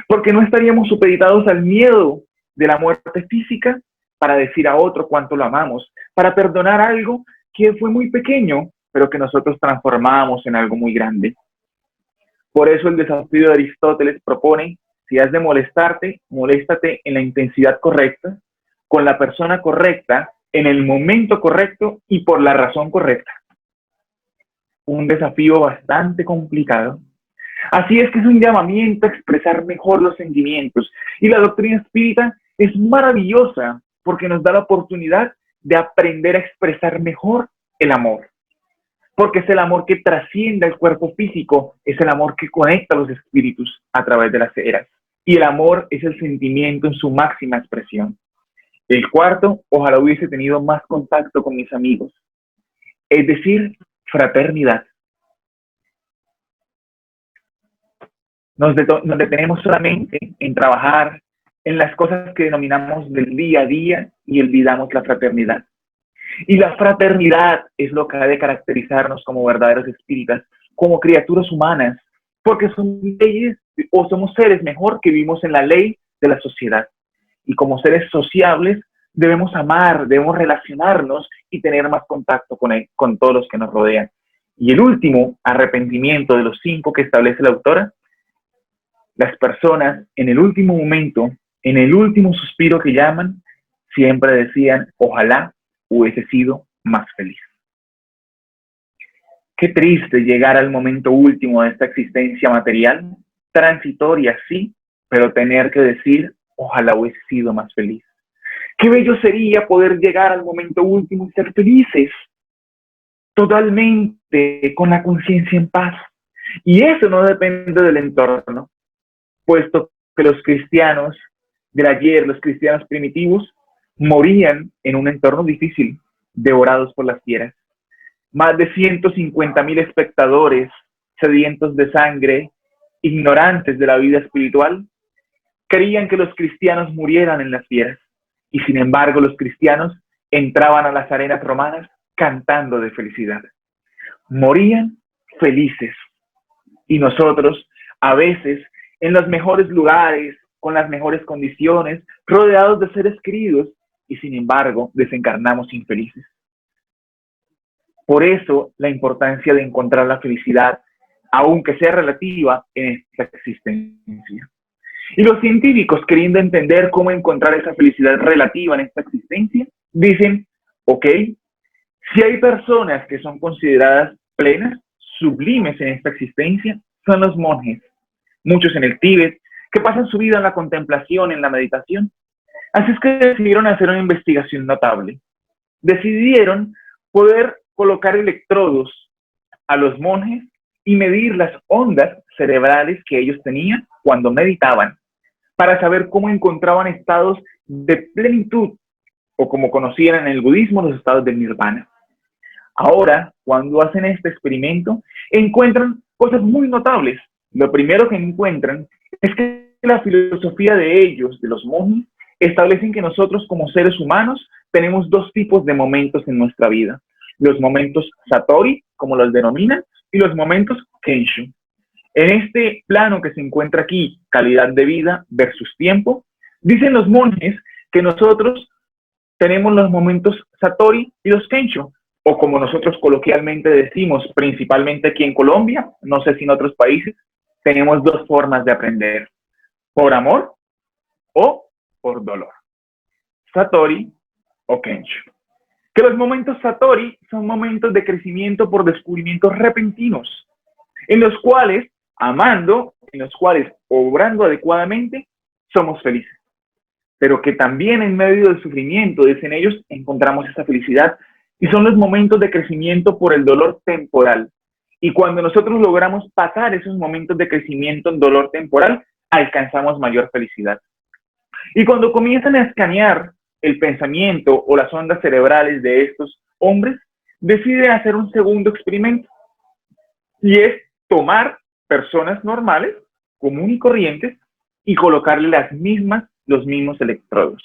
porque no estaríamos supeditados al miedo de la muerte física para decir a otro cuánto lo amamos, para perdonar algo que fue muy pequeño, pero que nosotros transformamos en algo muy grande. Por eso el desafío de Aristóteles propone: si has de molestarte, moléstate en la intensidad correcta, con la persona correcta, en el momento correcto y por la razón correcta. Un desafío bastante complicado. Así es que es un llamamiento a expresar mejor los sentimientos. Y la doctrina espírita es maravillosa porque nos da la oportunidad de aprender a expresar mejor el amor. Porque es el amor que trasciende el cuerpo físico, es el amor que conecta a los espíritus a través de las eras. Y el amor es el sentimiento en su máxima expresión. El cuarto: ojalá hubiese tenido más contacto con mis amigos. Es decir, fraternidad. Nos detenemos solamente en trabajar en las cosas que denominamos del día a día y olvidamos la fraternidad. Y la fraternidad es lo que ha de caracterizarnos como verdaderos espíritas, como criaturas humanas, porque somos leyes o somos seres mejor que vivimos en la ley de la sociedad. Y como seres sociables debemos amar, debemos relacionarnos y tener más contacto con todos los que nos rodean. Y el último arrepentimiento de los 5 que establece la autora: las personas en el último momento, en el último suspiro que llaman, siempre decían: ojalá hubiese sido más feliz. Qué triste llegar al momento último de esta existencia material, transitoria sí, pero tener que decir: ojalá hubiese sido más feliz. Qué bello sería poder llegar al momento último y ser felices, totalmente, con la conciencia en paz. Y eso no depende del entorno, puesto que los cristianos del ayer, los cristianos primitivos, morían en un entorno difícil, devorados por las fieras. Más de 150,000 espectadores, sedientos de sangre, ignorantes de la vida espiritual, querían que los cristianos murieran en las fieras. Y sin embargo, los cristianos entraban a las arenas romanas cantando de felicidad. Morían felices. Y nosotros, a veces, en los mejores lugares, con las mejores condiciones, rodeados de seres queridos, y sin embargo, desencarnamos infelices. Por eso, la importancia de encontrar la felicidad, aunque sea relativa, en esta existencia. Y los científicos, queriendo entender cómo encontrar esa felicidad relativa en esta existencia, dicen: ok, si hay personas que son consideradas plenas, sublimes en esta existencia, son los monjes. Muchos en el Tíbet, que pasan su vida en la contemplación, en la meditación. Así es que decidieron hacer una investigación notable. Decidieron poder colocar electrodos a los monjes y medir las ondas cerebrales que ellos tenían cuando meditaban, para saber cómo encontraban estados de plenitud, o como conocían en el budismo, los estados del nirvana. Ahora, cuando hacen este experimento, encuentran cosas muy notables. Lo primero que encuentran es que la filosofía de ellos, de los monjes, establecen que nosotros como seres humanos tenemos 2 tipos de momentos en nuestra vida. Los momentos Satori, como los denominan, y los momentos Kensho. En este plano que se encuentra aquí, calidad de vida versus tiempo, dicen los monjes que nosotros tenemos los momentos Satori y los Kensho, o como nosotros coloquialmente decimos, principalmente aquí en Colombia, no sé si en otros países, tenemos 2 formas de aprender: por amor o por dolor. Satori o Kensho. Que los momentos Satori son momentos de crecimiento por descubrimientos repentinos, en los cuales, amando, en los cuales, obrando adecuadamente, somos felices. Pero que también en medio del sufrimiento, en ellos, encontramos esa felicidad. Y son los momentos de crecimiento por el dolor temporal. Y cuando nosotros logramos pasar esos momentos de crecimiento en dolor temporal, alcanzamos mayor felicidad. Y cuando comienzan a escanear el pensamiento o las ondas cerebrales de estos hombres, deciden hacer un segundo experimento. Y es tomar personas normales, común y corrientes, y colocarle los mismos electrodos.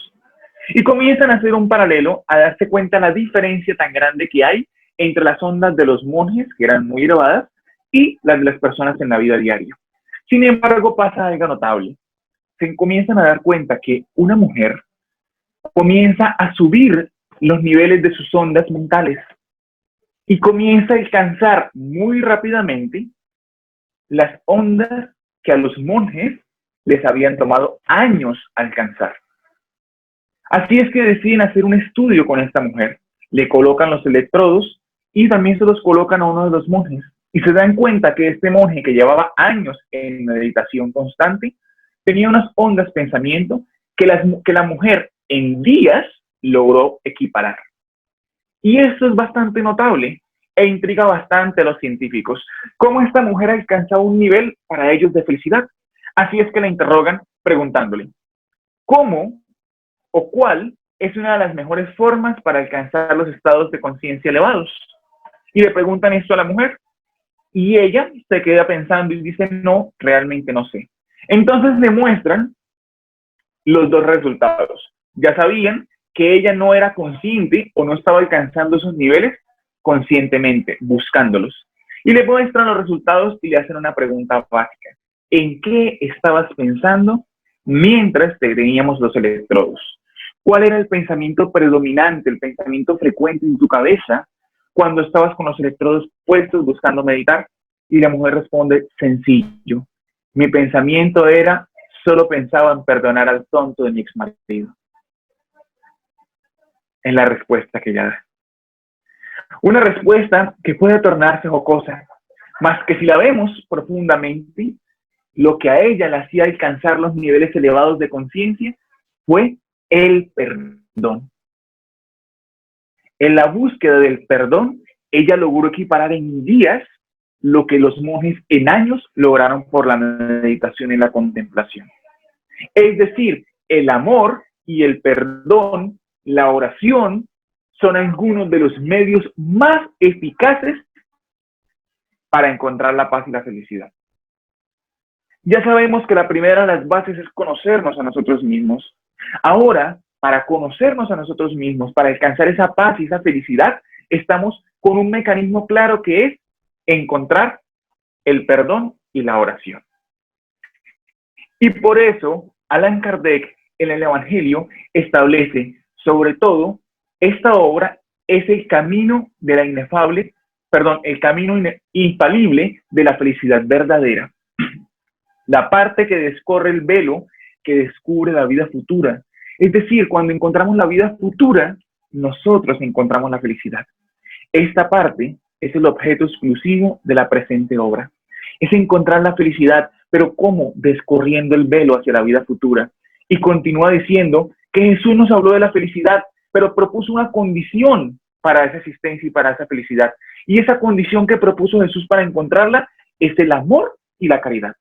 Y comienzan a hacer un paralelo, a darse cuenta la diferencia tan grande que hay entre las ondas de los monjes, que eran muy elevadas, y las de las personas en la vida diaria. Sin embargo, pasa algo notable. Se comienzan a dar cuenta que una mujer comienza a subir los niveles de sus ondas mentales y comienza a alcanzar muy rápidamente las ondas que a los monjes les habían tomado años alcanzar. Así es que deciden hacer un estudio con esta mujer. Le colocan los electrodos y también se los colocan a uno de los monjes. Y se dan cuenta que este monje, que llevaba años en meditación constante, tenía unas ondas pensamiento que la mujer en días logró equiparar. Y esto es bastante notable e intriga bastante a los científicos. ¿Cómo esta mujer alcanzaba un nivel para ellos de felicidad? Así es que la interrogan preguntándole, ¿cómo o cuál es una de las mejores formas para alcanzar los estados de conciencia elevados? Y le preguntan esto a la mujer. Y ella se queda pensando y dice, no, realmente no sé. Entonces le muestran los dos resultados. Ya sabían que ella no era consciente o no estaba alcanzando esos niveles conscientemente, buscándolos. Y le muestran los resultados y le hacen una pregunta básica. ¿En qué estabas pensando mientras te teníamos los electrodos? ¿Cuál era el pensamiento predominante, el pensamiento frecuente en tu cabeza cuando estabas con los electrodos puestos buscando meditar? Y la mujer responde, sencillo. Mi pensamiento era, solo pensaba en perdonar al tonto de mi exmarido. Es la respuesta que ella da. Una respuesta que puede tornarse jocosa, más que si la vemos profundamente, lo que a ella le hacía alcanzar los niveles elevados de conciencia fue el perdón. En la búsqueda del perdón, ella logró equiparar en días lo que los monjes en años lograron por la meditación y la contemplación. Es decir, el amor y el perdón, la oración, son algunos de los medios más eficaces para encontrar la paz y la felicidad. Ya sabemos que la primera de las bases es conocernos a nosotros mismos. Ahora, para conocernos a nosotros mismos, para alcanzar esa paz y esa felicidad, estamos con un mecanismo claro que es encontrar el perdón y la oración. Y por eso, Allan Kardec, en el Evangelio, establece, sobre todo, esta obra es el camino de la el camino infalible de la felicidad verdadera. La parte que descorre el velo que descubre la vida futura. Es decir, cuando encontramos la vida futura, nosotros encontramos la felicidad. Esta parte es el objeto exclusivo de la presente obra. Es encontrar la felicidad, pero ¿cómo? Descorriendo el velo hacia la vida futura. Y continúa diciendo que Jesús nos habló de la felicidad, pero propuso una condición para esa existencia y para esa felicidad. Y esa condición que propuso Jesús para encontrarla es el amor y la caridad.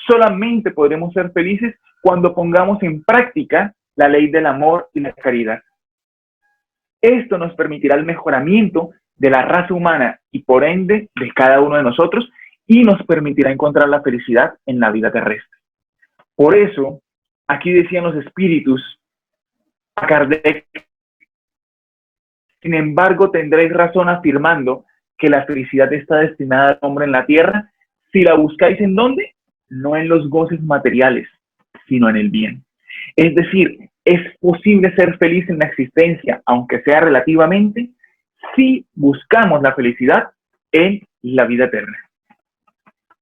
Solamente podremos ser felices cuando pongamos en práctica la ley del amor y la caridad. Esto nos permitirá el mejoramiento de la raza humana y por ende de cada uno de nosotros y nos permitirá encontrar la felicidad en la vida terrestre. Por eso, aquí decían los espíritus a Kardec, sin embargo tendréis razón afirmando que la felicidad está destinada al hombre en la tierra si la buscáis ¿en dónde? No en los goces materiales, sino en el bien. Es decir, es posible ser feliz en la existencia, aunque sea relativamente, si buscamos la felicidad en la vida eterna.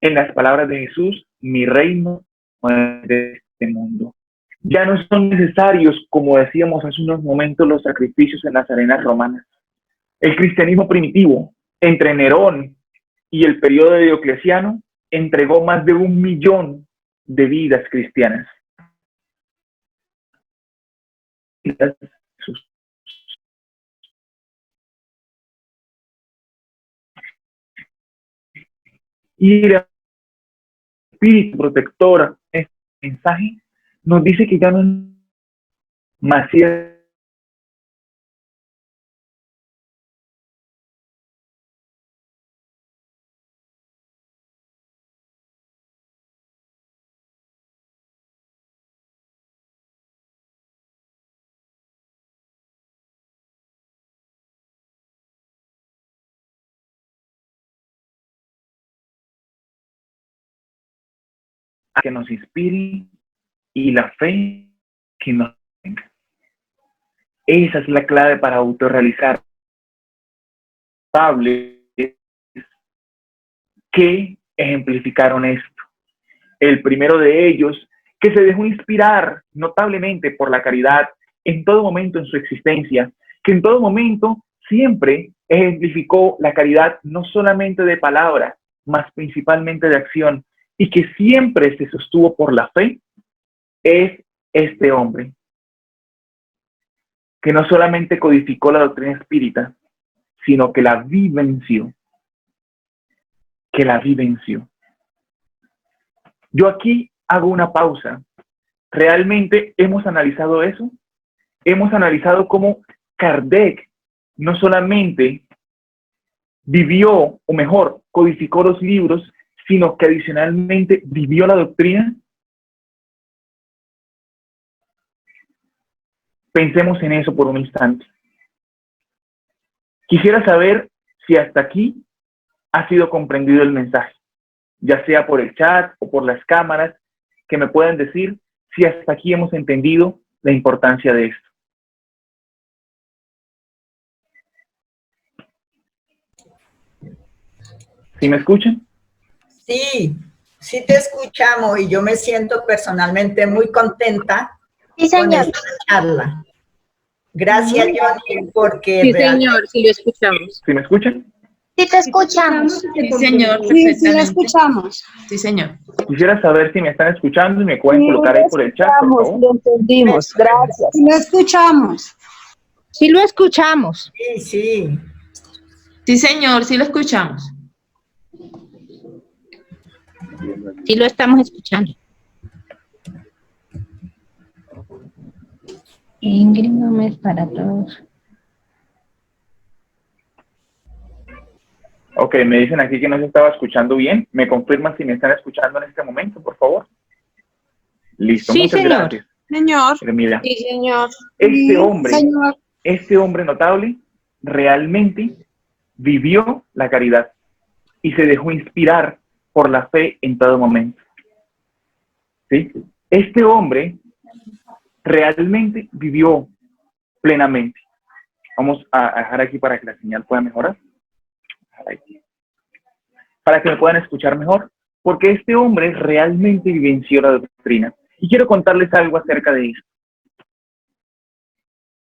En las palabras de Jesús, mi reino no es de este mundo. Ya no son necesarios, como decíamos hace unos momentos, los sacrificios en las arenas romanas. El cristianismo primitivo, entre Nerón y el periodo de Diocleciano, entregó más de 1 millón de vidas cristianas. Y el espíritu protector, este mensaje, nos dice que ya no es Macías que nos inspire y la fe que nos tenga. Esa es la clave para autorrealizar que ejemplificaron esto. El primero de ellos, que se dejó inspirar notablemente por la caridad en todo momento en su existencia, que en todo momento siempre ejemplificó la caridad no solamente de palabra, más principalmente de acción, y que siempre se sostuvo por la fe, es este hombre, que no solamente codificó la doctrina espírita, sino que la vivenció. Yo aquí hago una pausa. ¿Realmente hemos analizado eso? Hemos analizado cómo Kardec no solamente vivió, o mejor, codificó los libros, sino que adicionalmente vivió la doctrina. Pensemos en eso por un instante. Quisiera saber si hasta aquí ha sido comprendido el mensaje, ya sea por el chat o por las cámaras, que me puedan decir si hasta aquí hemos entendido la importancia de esto. ¿Sí me escuchan? Sí, sí te escuchamos y yo me siento personalmente muy contenta Sí, con señor. esta charla. Gracias, Johnny, porque Sí, realmente... señor, sí lo escuchamos. ¿Sí me escuchan? Sí, te escuchamos. Sí, señor, Sí, sí, la perfectamente. escuchamos. Sí, señor. Quisiera saber si me están escuchando y me pueden Sí, colocar ahí lo por el chat, por escuchamos, favor. lo entendimos, gracias. Sí, la escuchamos. Sí lo escuchamos. Sí, sí. Sí, señor, sí lo escuchamos. Sí lo estamos escuchando. Ingrid Gómez para todos. Ok, me dicen aquí que no se estaba escuchando bien. ¿Me confirman si me están escuchando en este momento, por favor? Listo, Sí, muchas señor. gracias. Señor. Mira, Sí, señor. este hombre notable realmente vivió la caridad y se dejó inspirar por la fe en todo momento. ¿Sí? Este hombre realmente vivió plenamente. Vamos a dejar aquí para que la señal pueda mejorar. Para que me puedan escuchar mejor, porque este hombre realmente vivenció la doctrina. Y quiero contarles algo acerca de eso.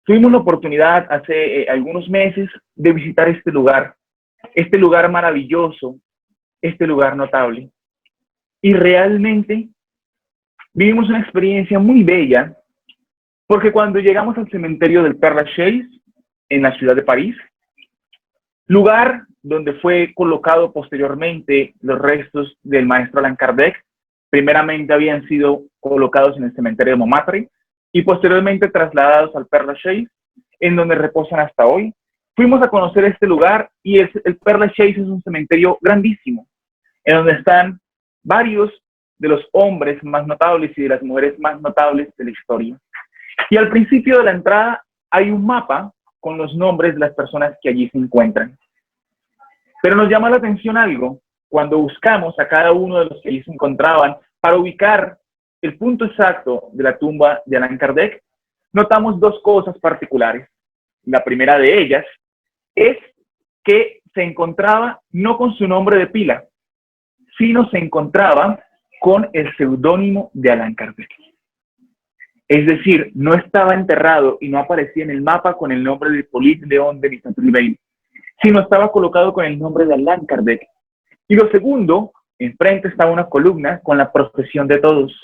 Tuvimos la oportunidad hace algunos meses de visitar este lugar maravilloso, este lugar notable. Y realmente vivimos una experiencia muy bella, porque cuando llegamos al cementerio del Père Lachaise, en la ciudad de París, lugar donde fue colocado posteriormente los restos del maestro Allan Kardec, primeramente habían sido colocados en el cementerio de Montmartre y posteriormente trasladados al Père Lachaise, en donde reposan hasta hoy. Fuimos a conocer este lugar y el Père Lachaise es un cementerio grandísimo, en donde están varios de los hombres más notables y de las mujeres más notables de la historia. Y al principio de la entrada hay un mapa con los nombres de las personas que allí se encuentran. Pero nos llama la atención algo cuando buscamos a cada uno de los que allí se encontraban para ubicar el punto exacto de la tumba de Allan Kardec. Notamos dos cosas particulares. La primera de ellas es que se encontraba no con su nombre de pila, sino se encontraba con el seudónimo de Allan Kardec. Es decir, no estaba enterrado y no aparecía en el mapa con el nombre de Hippolyte Léon Denis Ribeiro, sino estaba colocado con el nombre de Allan Kardec. Y lo segundo, enfrente estaba una columna con la profesión de todos,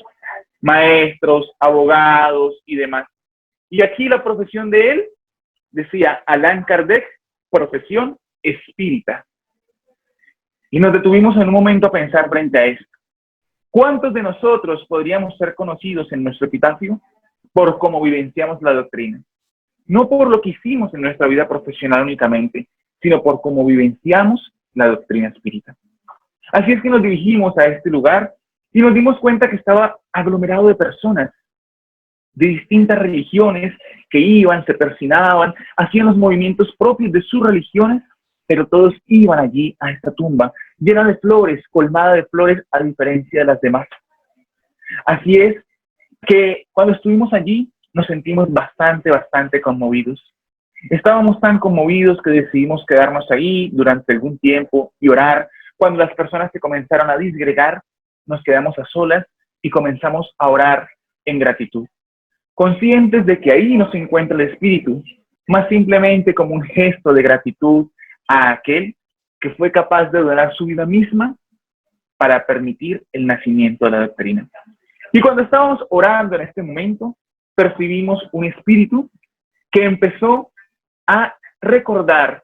maestros, abogados y demás. Y aquí la profesión de él decía Allan Kardec, profesión espírita. Y nos detuvimos en un momento a pensar frente a esto. ¿Cuántos de nosotros podríamos ser conocidos en nuestro epitafio por cómo vivenciamos la doctrina? No por lo que hicimos en nuestra vida profesional únicamente, sino por cómo vivenciamos la doctrina espírita. Así es que nos dirigimos a este lugar y nos dimos cuenta que estaba aglomerado de personas de distintas religiones que iban, se persinaban, hacían los movimientos propios de sus religiones, pero todos iban allí a esta tumba, llena de flores, colmada de flores, a diferencia de las demás. Así es que cuando estuvimos allí, nos sentimos bastante conmovidos. Estábamos tan conmovidos que decidimos quedarnos ahí durante algún tiempo y orar. Cuando las personas se comenzaron a disgregar, nos quedamos a solas y comenzamos a orar en gratitud, conscientes de que ahí nos encuentra el Espíritu, más simplemente como un gesto de gratitud a aquel que fue capaz de donar su vida misma para permitir el nacimiento de la doctrina. Y cuando estábamos orando en este momento, percibimos un espíritu que empezó a recordar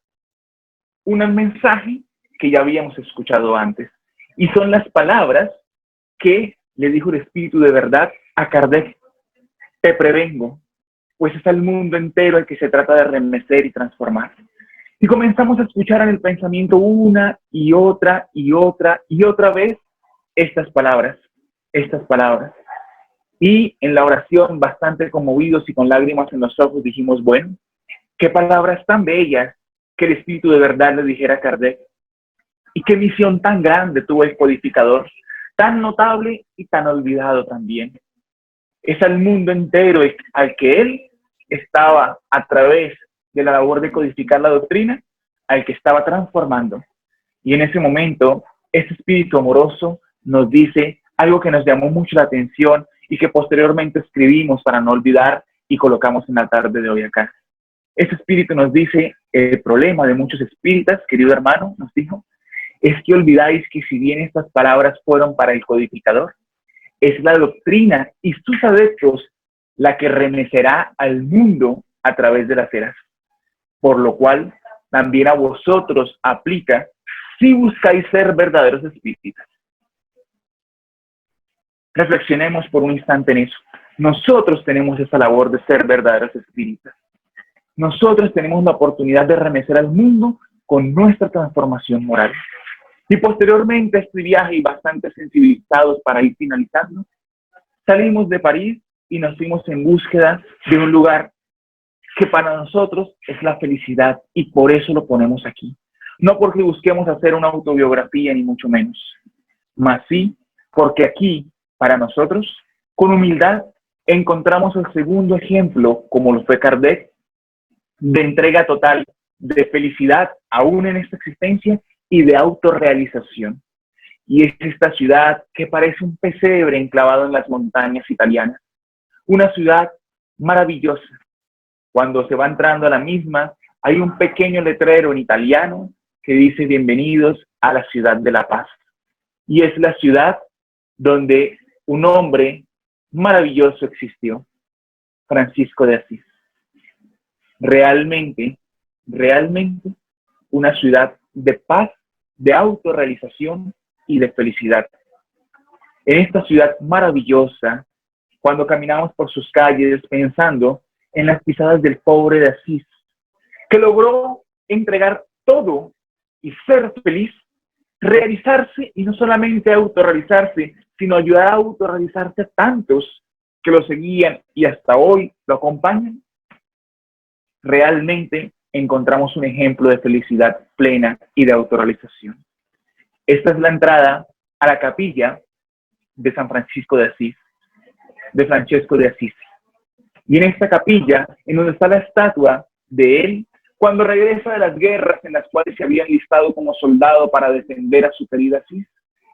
un mensaje que ya habíamos escuchado antes. Y son las palabras que le dijo el Espíritu de verdad a Kardec. Te prevengo, pues es al mundo entero el que se trata de remecer y transformar. Y comenzamos a escuchar en el pensamiento una y otra vez estas palabras. Y en la oración, bastante conmovidos y con lágrimas en los ojos, dijimos, bueno, qué palabras tan bellas que el Espíritu de verdad le dijera a Kardec. Y qué misión tan grande tuvo el codificador, tan notable y tan olvidado también. Es al mundo entero al que él estaba, a través de la labor de codificar la doctrina, al que estaba transformando. Y en ese momento, ese espíritu amoroso nos dice algo que nos llamó mucho la atención y que posteriormente escribimos para no olvidar y colocamos en la tarde de hoy acá. Ese espíritu nos dice, el problema de muchos espíritas, querido hermano, nos dijo, es que olvidáis que si bien estas palabras fueron para el codificador, es la doctrina y sus adeptos la que remecerá al mundo a través de las eras. Por lo cual, también a vosotros aplica si buscáis ser verdaderos espíritas. Reflexionemos por un instante en eso. Nosotros tenemos esa labor de ser verdaderos espíritas. Nosotros tenemos la oportunidad de remecer al mundo con nuestra transformación moral. Y posteriormente a este viaje y bastante sensibilizados para ir finalizando, salimos de París y nos fuimos en búsqueda de un lugar que para nosotros es la felicidad y por eso lo ponemos aquí. No porque busquemos hacer una autobiografía ni mucho menos, mas sí porque aquí, para nosotros, con humildad, encontramos el segundo ejemplo, como lo fue Kardec, de entrega total, de felicidad aún en esta existencia y de autorrealización. Y es esta ciudad que parece un pesebre enclavado en las montañas italianas. Una ciudad maravillosa. Cuando se va entrando a la misma, hay un pequeño letrero en italiano que dice bienvenidos a la ciudad de la paz. Y es la ciudad donde un hombre maravilloso existió, Francisco de Asís. Realmente una ciudad de paz, de autorrealización y de felicidad. En esta ciudad maravillosa, cuando caminamos por sus calles pensando en las pisadas del pobre de Asís, que logró entregar todo y ser feliz, realizarse y no solamente autorrealizarse, sino ayudar a autorrealizarse a tantos que lo seguían y hasta hoy lo acompañan. Realmente encontramos un ejemplo de felicidad plena y de autorrealización. Esta es la entrada a la capilla de San Francisco de Asís, de Francesco de Asís. Y en esta capilla, en donde está la estatua de él, cuando regresa de las guerras en las cuales se había enlistado como soldado para defender a su querida Asís,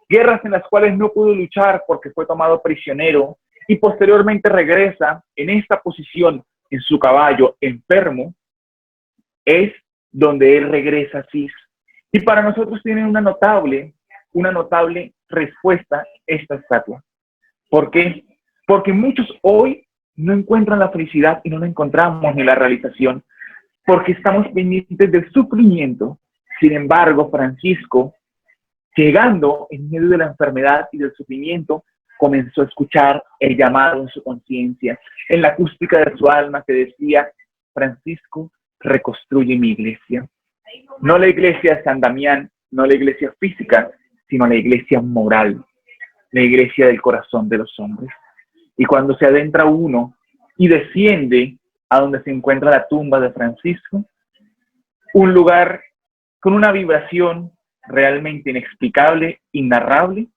guerras en las cuales no pudo luchar porque fue tomado prisionero y posteriormente regresa en esta posición en su caballo enfermo, es donde él regresa a Asís. Y para nosotros tiene una notable respuesta esta estatua. ¿Por qué? Porque muchos hoy no encuentran la felicidad y no la encontramos ni la realización, porque estamos pendientes del sufrimiento. Sin embargo, Francisco, llegando en medio de la enfermedad y del sufrimiento, comenzó a escuchar el llamado en su conciencia, en la acústica de su alma que decía: Francisco, reconstruye mi iglesia. No la iglesia de San Damián, no la iglesia física, sino la iglesia moral, la iglesia del corazón de los hombres. Y cuando se adentra uno y desciende a donde se encuentra la tumba de Francisco, un lugar con una vibración realmente inexplicable, inarrable,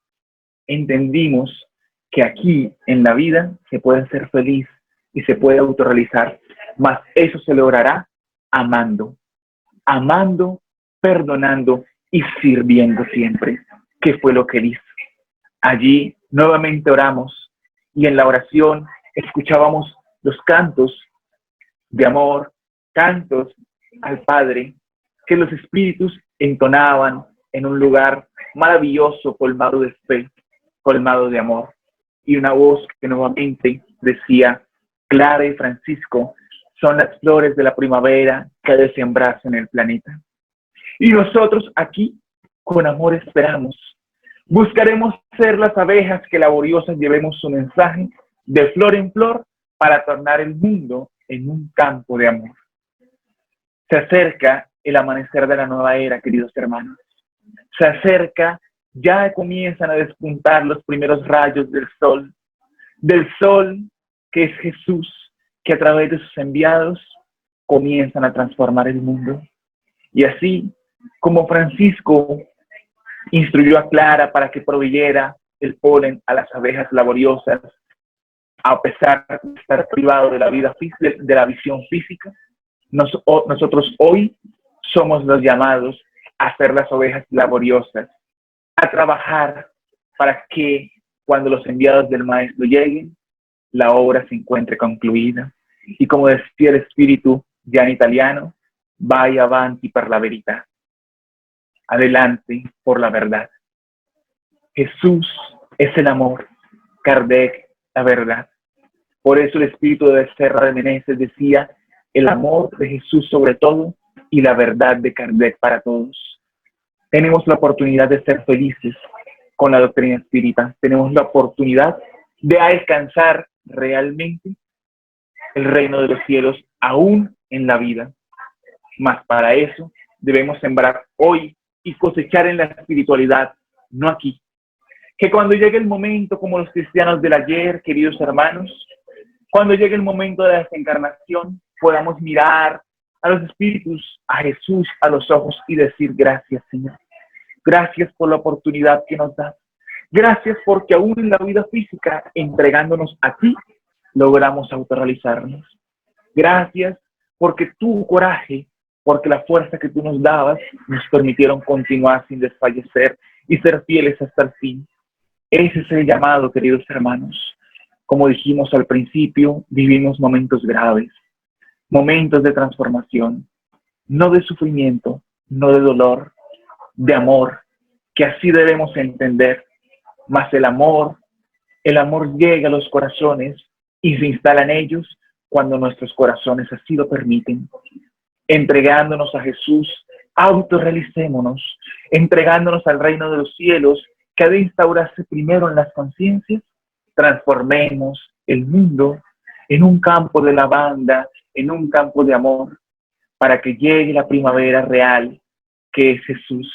entendimos que aquí en la vida se puede ser feliz y se puede autorrealizar, mas eso se logrará amando, perdonando y sirviendo siempre, que fue lo que él hizo. Allí nuevamente oramos y en la oración escuchábamos los cantos de amor, cantos al Padre, que los espíritus entonaban en un lugar maravilloso, colmado de fe, colmado de amor. Y una voz que nuevamente decía: Clara y Francisco son las flores de la primavera que ha de sembrarse en el planeta. Y nosotros aquí, con amor esperamos. Buscaremos ser las abejas que laboriosas llevemos su mensaje de flor en flor para tornar el mundo en un campo de amor. Se acerca el amanecer de la nueva era, queridos hermanos. Se acerca, ya comienzan a despuntar los primeros rayos del sol que es Jesús, que a través de sus enviados comienzan a transformar el mundo. Y así como Francisco instruyó a Clara para que proveyera el polen a las abejas laboriosas, a pesar de estar privado de la vida de la visión física, nosotros hoy somos los llamados a ser las ovejas laboriosas, a trabajar para que cuando los enviados del Maestro lleguen, la obra se encuentre concluida. Y como decía el Espíritu ya en italiano, vaya avanti per la verità. Adelante por la verdad. Jesús es el amor, Kardec la verdad. Por eso el Espíritu de Serra de Meneses decía: el amor de Jesús sobre todo y la verdad de Kardec para todos. Tenemos la oportunidad de ser felices con la doctrina espírita. Tenemos la oportunidad de alcanzar realmente el reino de los cielos aún en la vida. Mas para eso debemos sembrar hoy y cosechar en la espiritualidad, no aquí. Que cuando llegue el momento, como los cristianos del ayer, queridos hermanos, cuando llegue el momento de la desencarnación, podamos mirar a los espíritus, a Jesús, a los ojos y decir: gracias, Señor. Gracias por la oportunidad que nos das. Gracias porque aún en la vida física, entregándonos a ti, logramos autorrealizarnos. Gracias porque tu coraje, porque la fuerza que tú nos dabas, nos permitieron continuar sin desfallecer y ser fieles hasta el fin. Ese es el llamado, queridos hermanos. Como dijimos al principio, vivimos momentos graves, momentos de transformación, no de sufrimiento, no de dolor, de amor, que así debemos entender. Mas el amor llega a los corazones y se instala en ellos cuando nuestros corazones así lo permiten. Entregándonos a Jesús, autorrealicémonos, entregándonos al reino de los cielos, que ha de instaurarse primero en las conciencias. Transformemos el mundo en un campo de lavanda, en un campo de amor, para que llegue la primavera real, que es Jesús.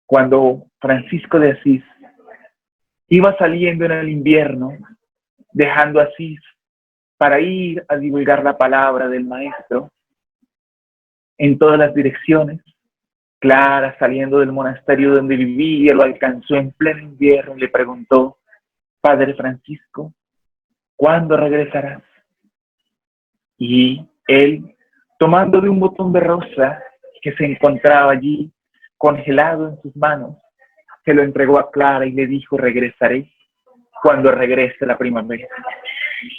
Cuando Francisco de Asís iba saliendo en el invierno, dejando Asís para ir a divulgar la palabra del Maestro en todas las direcciones, Clara, saliendo del monasterio donde vivía, lo alcanzó en pleno invierno y le preguntó: Padre Francisco, ¿cuándo regresarás? Y él, tomando de un botón de rosa que se encontraba allí, congelado en sus manos, se lo entregó a Clara y le dijo: regresaré cuando regrese la primavera.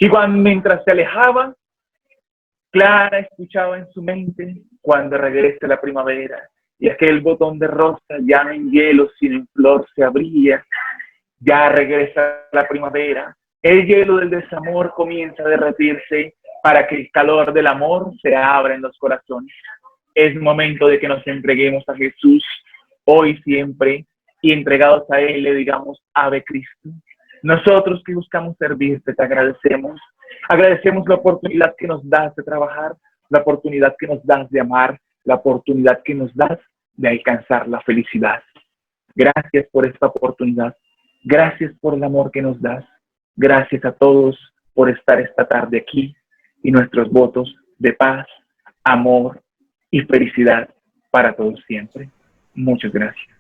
Y mientras se alejaba, Clara escuchaba en su mente cuando regrese la primavera y aquel botón de rosa ya no en hielo sino en flor se abría. Ya regresa la primavera, el hielo del desamor comienza a derretirse para que el calor del amor se abra en los corazones. Es momento de que nos entreguemos a Jesús hoy siempre y entregados a Él le digamos Ave Cristo. Nosotros que buscamos servirte te agradecemos. Agradecemos la oportunidad que nos das de trabajar, la oportunidad que nos das de amar, la oportunidad que nos das de alcanzar la felicidad. Gracias por esta oportunidad. Gracias por el amor que nos das. Gracias a todos por estar esta tarde aquí y nuestros votos de paz, amor y felicidad para todos siempre. Muchas gracias.